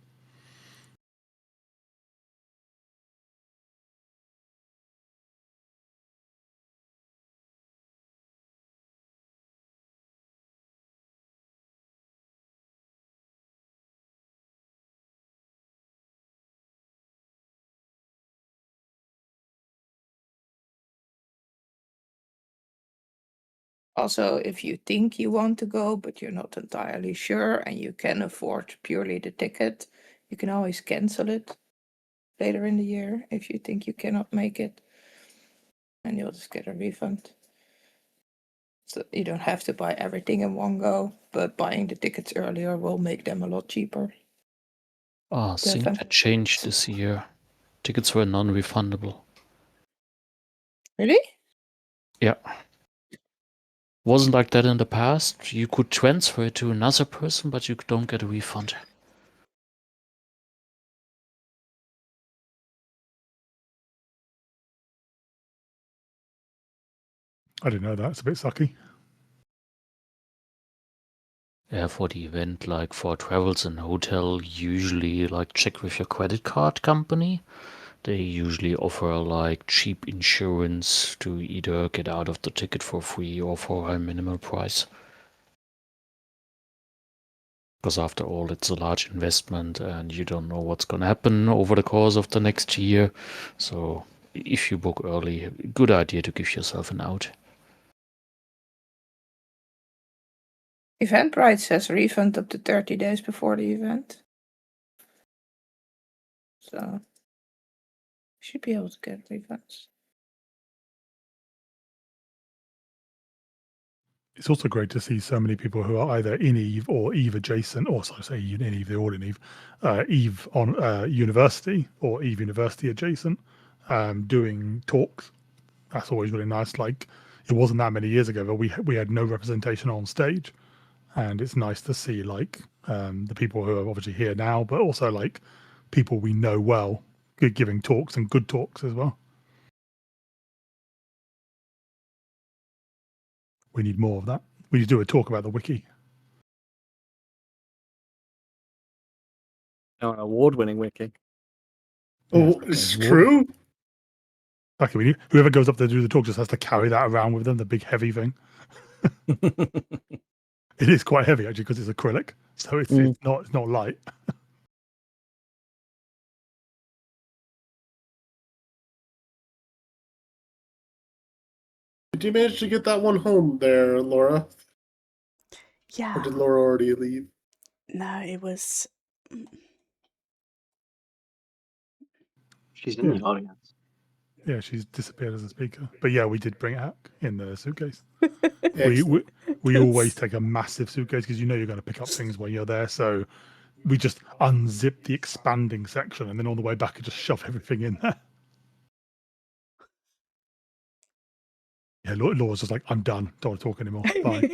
Also, if you think you want to go, but you're not entirely sure and you can afford purely the ticket, you can always cancel it later in the year if you think you cannot make it. And you'll just get a refund. So you don't have to buy everything in one go, but buying the tickets earlier will make them a lot cheaper. I think that changed this year. Tickets were non-refundable. Really? Yeah. Wasn't like that in the past. You could transfer it to another person, but you don't get a refund. I didn't know that. It's a bit sucky. Yeah, for the event, like for travels and hotel, usually like check with your credit card company. They usually offer like cheap insurance to either get out of the ticket for free or for a minimal price. Because after all, it's a large investment and you don't know what's going to happen over the course of the next year. So if you book early, good idea to give yourself an out. Eventbrite says refund up to 30 days before the event. So you should be able to get refunds. It's also great to see so many people who are either in Eve or Eve adjacent, or so I say in Eve, they're all in Eve, Eve on university or Eve University adjacent, doing talks. That's always really nice. Like it wasn't that many years ago, but we had no representation on stage, and it's nice to see like the people who are obviously here now, but also like people we know well giving talks and good talks as well. We need more of that. We need to do a talk about the wiki. No, an award-winning wiki. Oh, it's true. Okay, whoever goes up there to do the talk just has to carry that around with them, the big heavy thing. It is quite heavy actually because it's acrylic, so it's not light. Did you manage to get that one home there, Laura? Yeah. Or did Laura already leave? No, it was. She's in the audience. Yeah, she's disappeared as a speaker. But yeah, we did bring it out in the suitcase. Excellent. we always take a massive suitcase because you know you're going to pick up things when you're there. So we just unzip the expanding section and then on the way back, I just shove everything in there. Yeah, Laura's just like, I'm done. Don't want to talk anymore. Bye.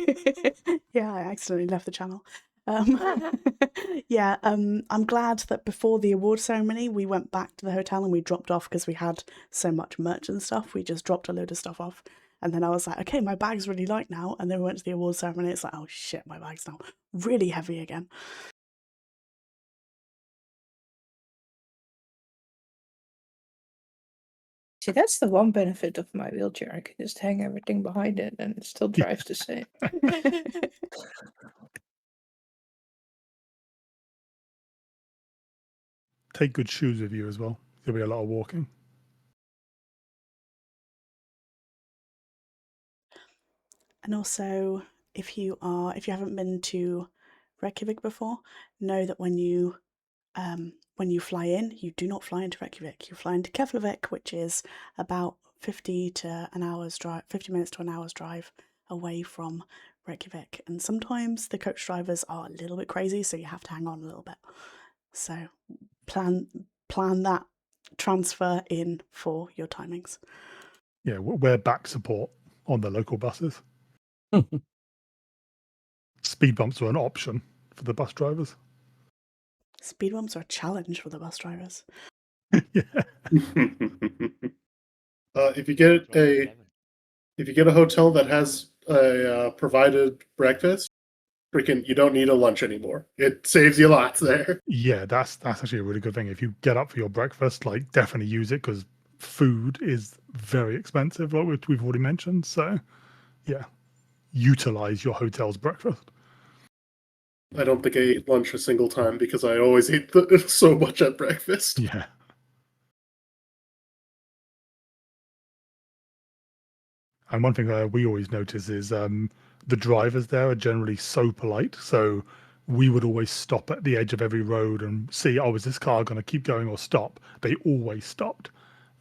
Yeah, I accidentally left the channel. Yeah, I'm glad that before the award ceremony, we went back to the hotel and we dropped off because we had so much merch and stuff. We just dropped a load of stuff off. And then I was like, okay, my bag's really light now. And then we went to the award ceremony. It's like, oh shit, my bag's now really heavy again. See, that's the one benefit of my wheelchair. I can just hang everything behind it and it still drives the same. Take good shoes with you as well. There'll be a lot of walking. And also, if you haven't been to Reykjavik before, know that when you fly in, you do not fly into Reykjavik. You fly into Keflavik, which is about 50 minutes to an hour's drive away from Reykjavik. And sometimes the coach drivers are a little bit crazy, so you have to hang on a little bit. So plan that transfer in for your timings. Yeah, we're back support on the local buses. Speed bumps are an option for the bus drivers. Speed bumps are a challenge for the bus drivers. Yeah. If you get a hotel that has a provided breakfast, freaking, you don't need a lunch anymore. It saves you lots there. Yeah, that's actually a really good thing. If you get up for your breakfast, like definitely use it because food is very expensive, like we've already mentioned. So, yeah, utilize your hotel's breakfast. I don't think I ate lunch a single time because I always ate so much at breakfast. Yeah. And one thing we always notice is the drivers there are generally so polite. So we would always stop at the edge of every road and see, oh, is this car going to keep going or stop? They always stopped.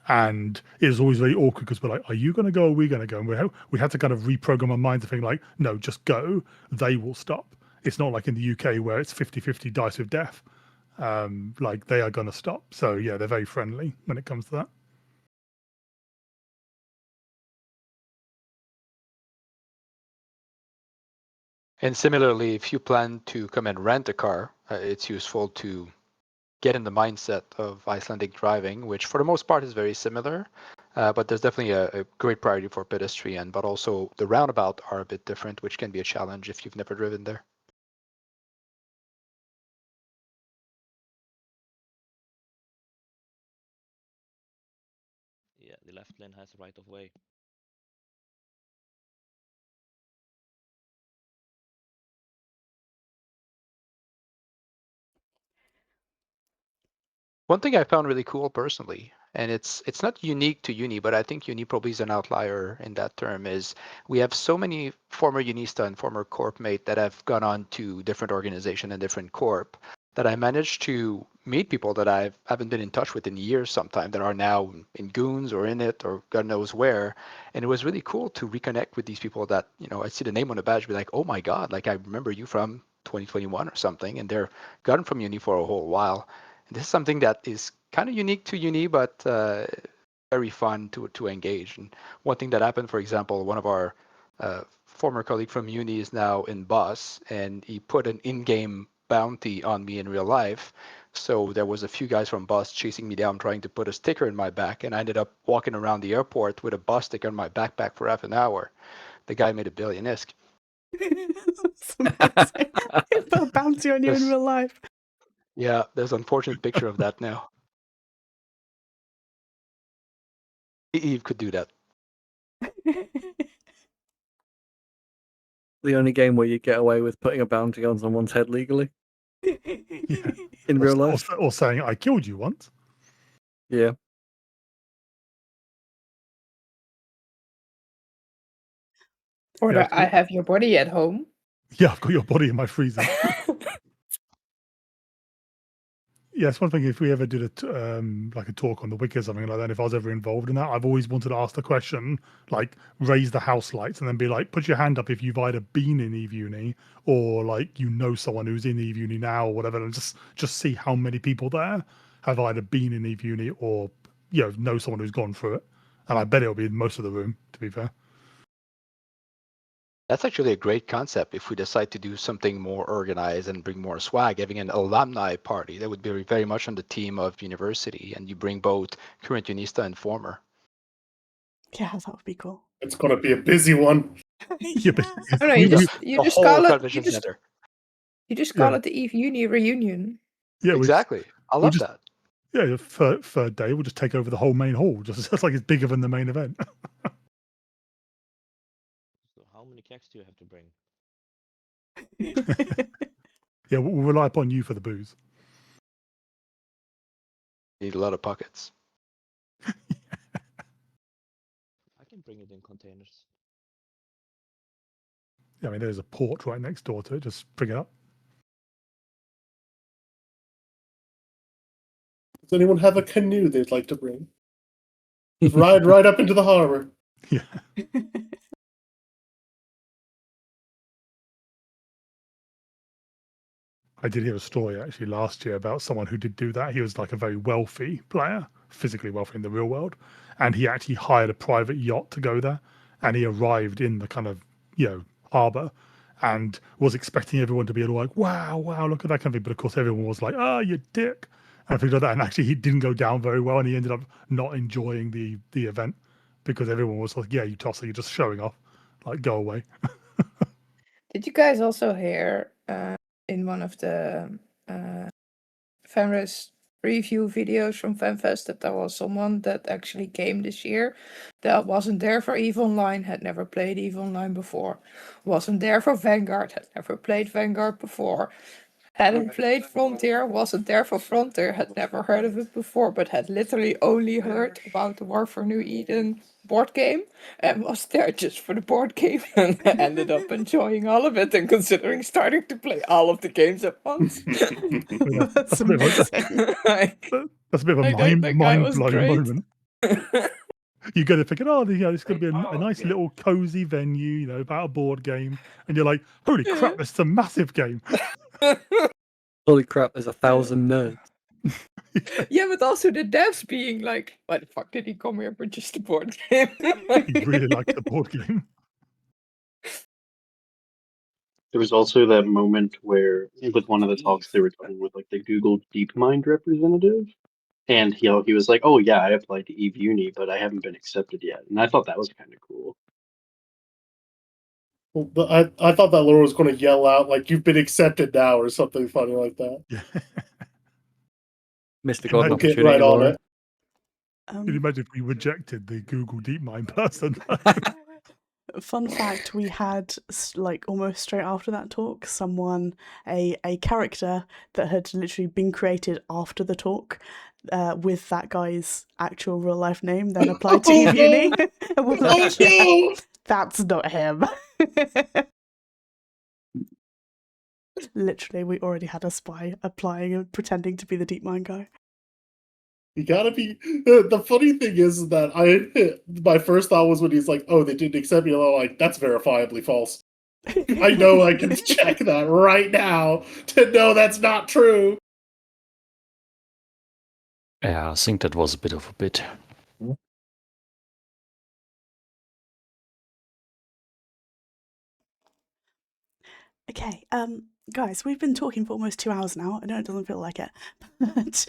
And it was always very awkward because we're like, are you going to go or are we going to go? And we had to kind of reprogram our minds to think like, no, just go. They will stop. It's not like in the UK where it's 50-50 dice with death. Like they are going to stop. So yeah, they're very friendly when it comes to that. And similarly, if you plan to come and rent a car, it's useful to get in the mindset of Icelandic driving, which for the most part is very similar. But there's definitely a great priority for pedestrian, but also the roundabout are a bit different, which can be a challenge if you've never driven there. Yeah, the left lane has right of way. One thing I found really cool personally, and it's not unique to Uni, but I think Uni probably is an outlier in that term, is we have so many former Unista and former Corp mate that have gone on to different organization and different Corp that I managed to meet people that I haven't been in touch with in years sometime that are now in Goons or in it or God knows where. And it was really cool to reconnect with these people that, you know, I see the name on the badge, be like, oh my God, like I remember you from 2021 or something, and they're gone from Uni for a whole while. This is something that is kind of unique to Uni, but very fun to engage. And one thing that happened, for example, one of our former colleague from Uni is now in Bus, and he put an in-game bounty on me in real life. So there was a few guys from Bus chasing me down, trying to put a sticker in my back, and I ended up walking around the airport with a Bus sticker in my backpack for half an hour. The guy made a billion isk. That's amazing. He put a bounty on you in real life. Yeah, there's an unfortunate picture of that now. Eve could do that. The only game where you get away with putting a bounty on someone's head legally. Yeah. In real life. Or saying, I killed you once. Yeah. Or Yeah, I have your body at home. Yeah, I've got your body in my freezer. Yeah, it's one thing if we ever did like a talk on the wiki or something like that, if I was ever involved in that, I've always wanted to ask the question, like raise the house lights and then be like, put your hand up if you've either been in Eve Uni or like you know someone who's in Eve Uni now or whatever, and just see how many people there have either been in Eve Uni or know someone who's gone through it. And I bet it'll be in most of the room, to be fair. That's actually a great concept if we decide to do something more organized and bring more swag, having an alumni party that would be very much on the theme of university, and you bring both current Unista and former. Yeah, that would be cool. It's going to be a busy one. Yeah, but Oh, no, you just call it you just call it the Eve Uni reunion. Yeah, exactly. I love that. Yeah, the third day we'll just take over the whole main hall. Just like it's bigger than the main event. So how many kegs do you have to bring? Yeah, we'll rely upon you for the booze. Need a lot of pockets. I can bring it in containers. Yeah, I mean, there's a port right next door to it. Just bring it up. Does anyone have a canoe they'd like to bring? Ride right up into the harbor. Yeah. I did hear a story actually last year about someone who did do that. He was like a very wealthy player, physically wealthy in the real world, and he actually hired a private yacht to go there, and he arrived in the kind of harbour and was expecting everyone to be like, wow, look at that kind of thing. But of course, everyone was like, oh, you dick, and things like that. And actually, he didn't go down very well, and he ended up not enjoying the event because everyone was like, yeah, you tosser, you're just showing off, like, go away. Did you guys also hear in one of the Fenris review videos from Fanfest that there was someone that actually came this year that wasn't there for EVE Online, had never played EVE Online before, wasn't there for Vanguard, had never played Vanguard before, hadn't played Frontier, wasn't there for Frontier, had never heard of it before, but had literally only heard about the War for New Eden board game and was there just for the board game and ended up enjoying all of it and considering starting to play all of the games at once. That's amazing. That's a bit of a mind-blowing moment. You go to thinking, oh, it's going to be a nice little cozy venue, about a board game, and you're like, holy crap, this is a massive game. Holy crap, there's 1,000 nerds. Yeah, but also the devs being like, why the fuck did he come here for just a board game? He really liked the board game. There was also that moment where, with one of the talks, they were talking with like the Google DeepMind representative, and he was like, "Oh yeah, I applied to EVE Uni, but I haven't been accepted yet." And I thought that was kind of cool. Well, I thought that Laura was going to yell out like, "You've been accepted now," or something funny like that. Missed the golden Get opportunity, right on Laura. it. Can you imagine if we rejected the Google DeepMind person? Fun fact, we had, like, almost straight after that talk, a character that had literally been created after the talk with that guy's actual real life name, then applied to EVE Uni. And we're like, yeah, that's not him. Literally, we already had a spy applying and pretending to be the DeepMind guy. You gotta be. The funny thing is that my first thought was when he's like, "Oh, they didn't accept me." I'm like, "That's verifiably false." I know I can check that right now to know that's not true. Yeah, I think that was a bit of a bit. Okay, guys, we've been talking for almost 2 hours now. I know it doesn't feel like it, but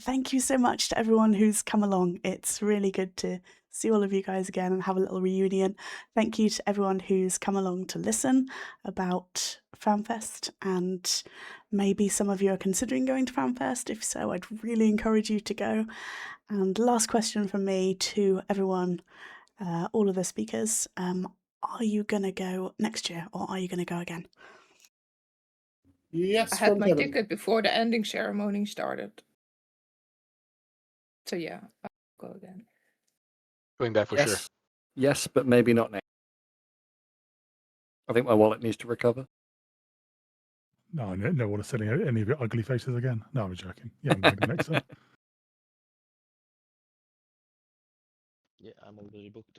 thank you so much to everyone who's come along. It's really good to see all of you guys again and have a little reunion. Thank you to everyone who's come along to listen about Fanfest, and maybe some of you are considering going to Fanfest. If so, I'd really encourage you to go. And last question from me to everyone, all of the speakers, are you going to go next year or are you going to go again? Yes, I had my Kevin. ticket before the ending ceremony started. So yeah, I'll go again. Going back for sure. Yes, but maybe not now. I think my wallet needs to recover. No one is selling any of your ugly faces again. No, I'm joking. Yeah, I'm going to next time. Yeah, I'm already booked.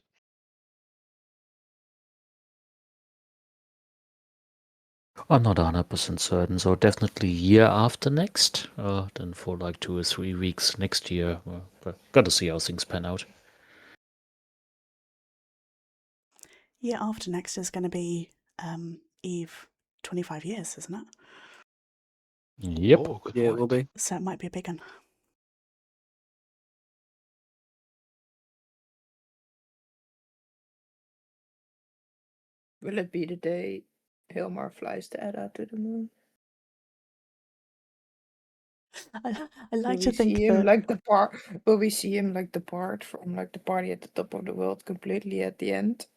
I'm not 100% certain, so definitely year after next. Then for like 2 or 3 weeks next year. Got to see how things pan out. Year after next is going to be EVE 25 years, isn't it? Yep. Oh, good Yeah, point. it will be. So it might be a big one. Will it be the day Hilmar flies the Edda to the moon? I like to think see him that like the part. Will we see him like depart from like the party at the top of the world completely at the end,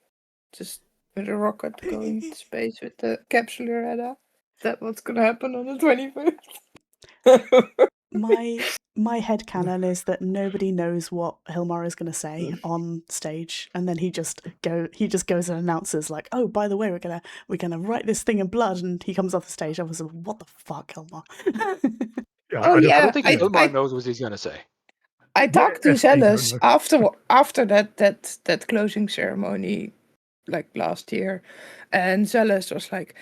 just with a rocket going into space with the capsular Edda? Is that what's gonna happen on the 25th? my headcanon is that nobody knows what Hilmar is going to say on stage, and then he just goes and announces like, "Oh, by the way, we're gonna write this thing in blood," and he comes off the stage. I was like, "What the fuck, Hilmar?" Yeah, Oh I yeah, don't think Ilmar knows what he's gonna say. I talked to SK don't Zealous know. after that closing ceremony like last year, and Celeste was like,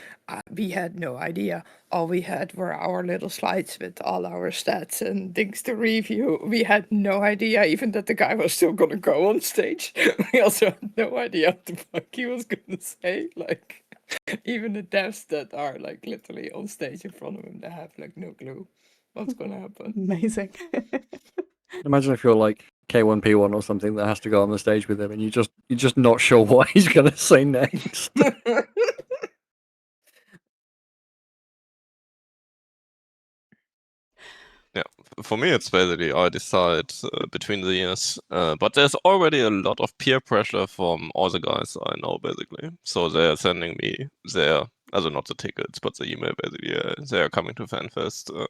we had no idea. All we had were our little slides with all our stats and things to review. We had no idea even that the guy was still gonna go on stage. We also had no idea what the fuck he was gonna say. Like, even the devs that are like literally on stage in front of him, they have like no clue what's gonna happen. Amazing. Imagine if you're like K1P1 or something that has to go on the stage with him, and you're just not sure what he's gonna say next. Yeah, for me, it's basically I decide between the years, but there's already a lot of peer pressure from all the guys I know, basically. So they're sending me also not the tickets, but the email, basically. They are coming to FanFest.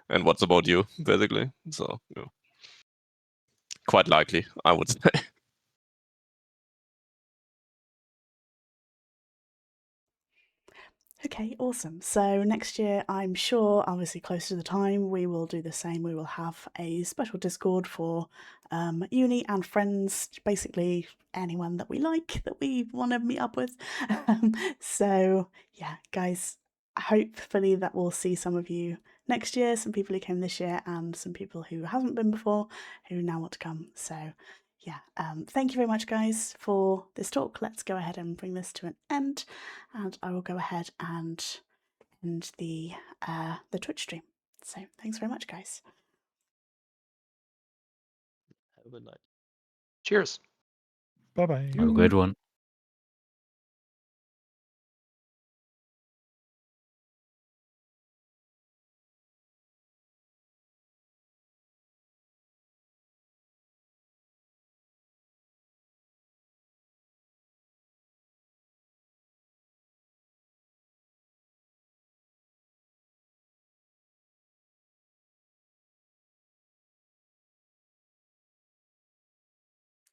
And what's about you, basically? So, yeah. Quite likely, I would say. Okay, awesome. So next year, I'm sure, obviously close to the time, we will do the same. We will have a special Discord for uni and friends, basically anyone that we like, that we want to meet up with. So yeah, guys, hopefully that will see some of you next year, some people who came this year, and some people who haven't been before, who now want to come. So yeah, thank you very much, guys, for this talk. Let's go ahead and bring this to an end, and I will go ahead and end the Twitch stream. So thanks very much, guys. Have a good night. Cheers. Bye-bye. Have a great one.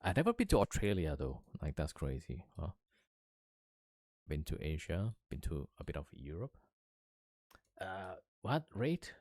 I've never been to Australia though. Like that's crazy. Huh? Been to Asia. Been to a bit of Europe. What rate?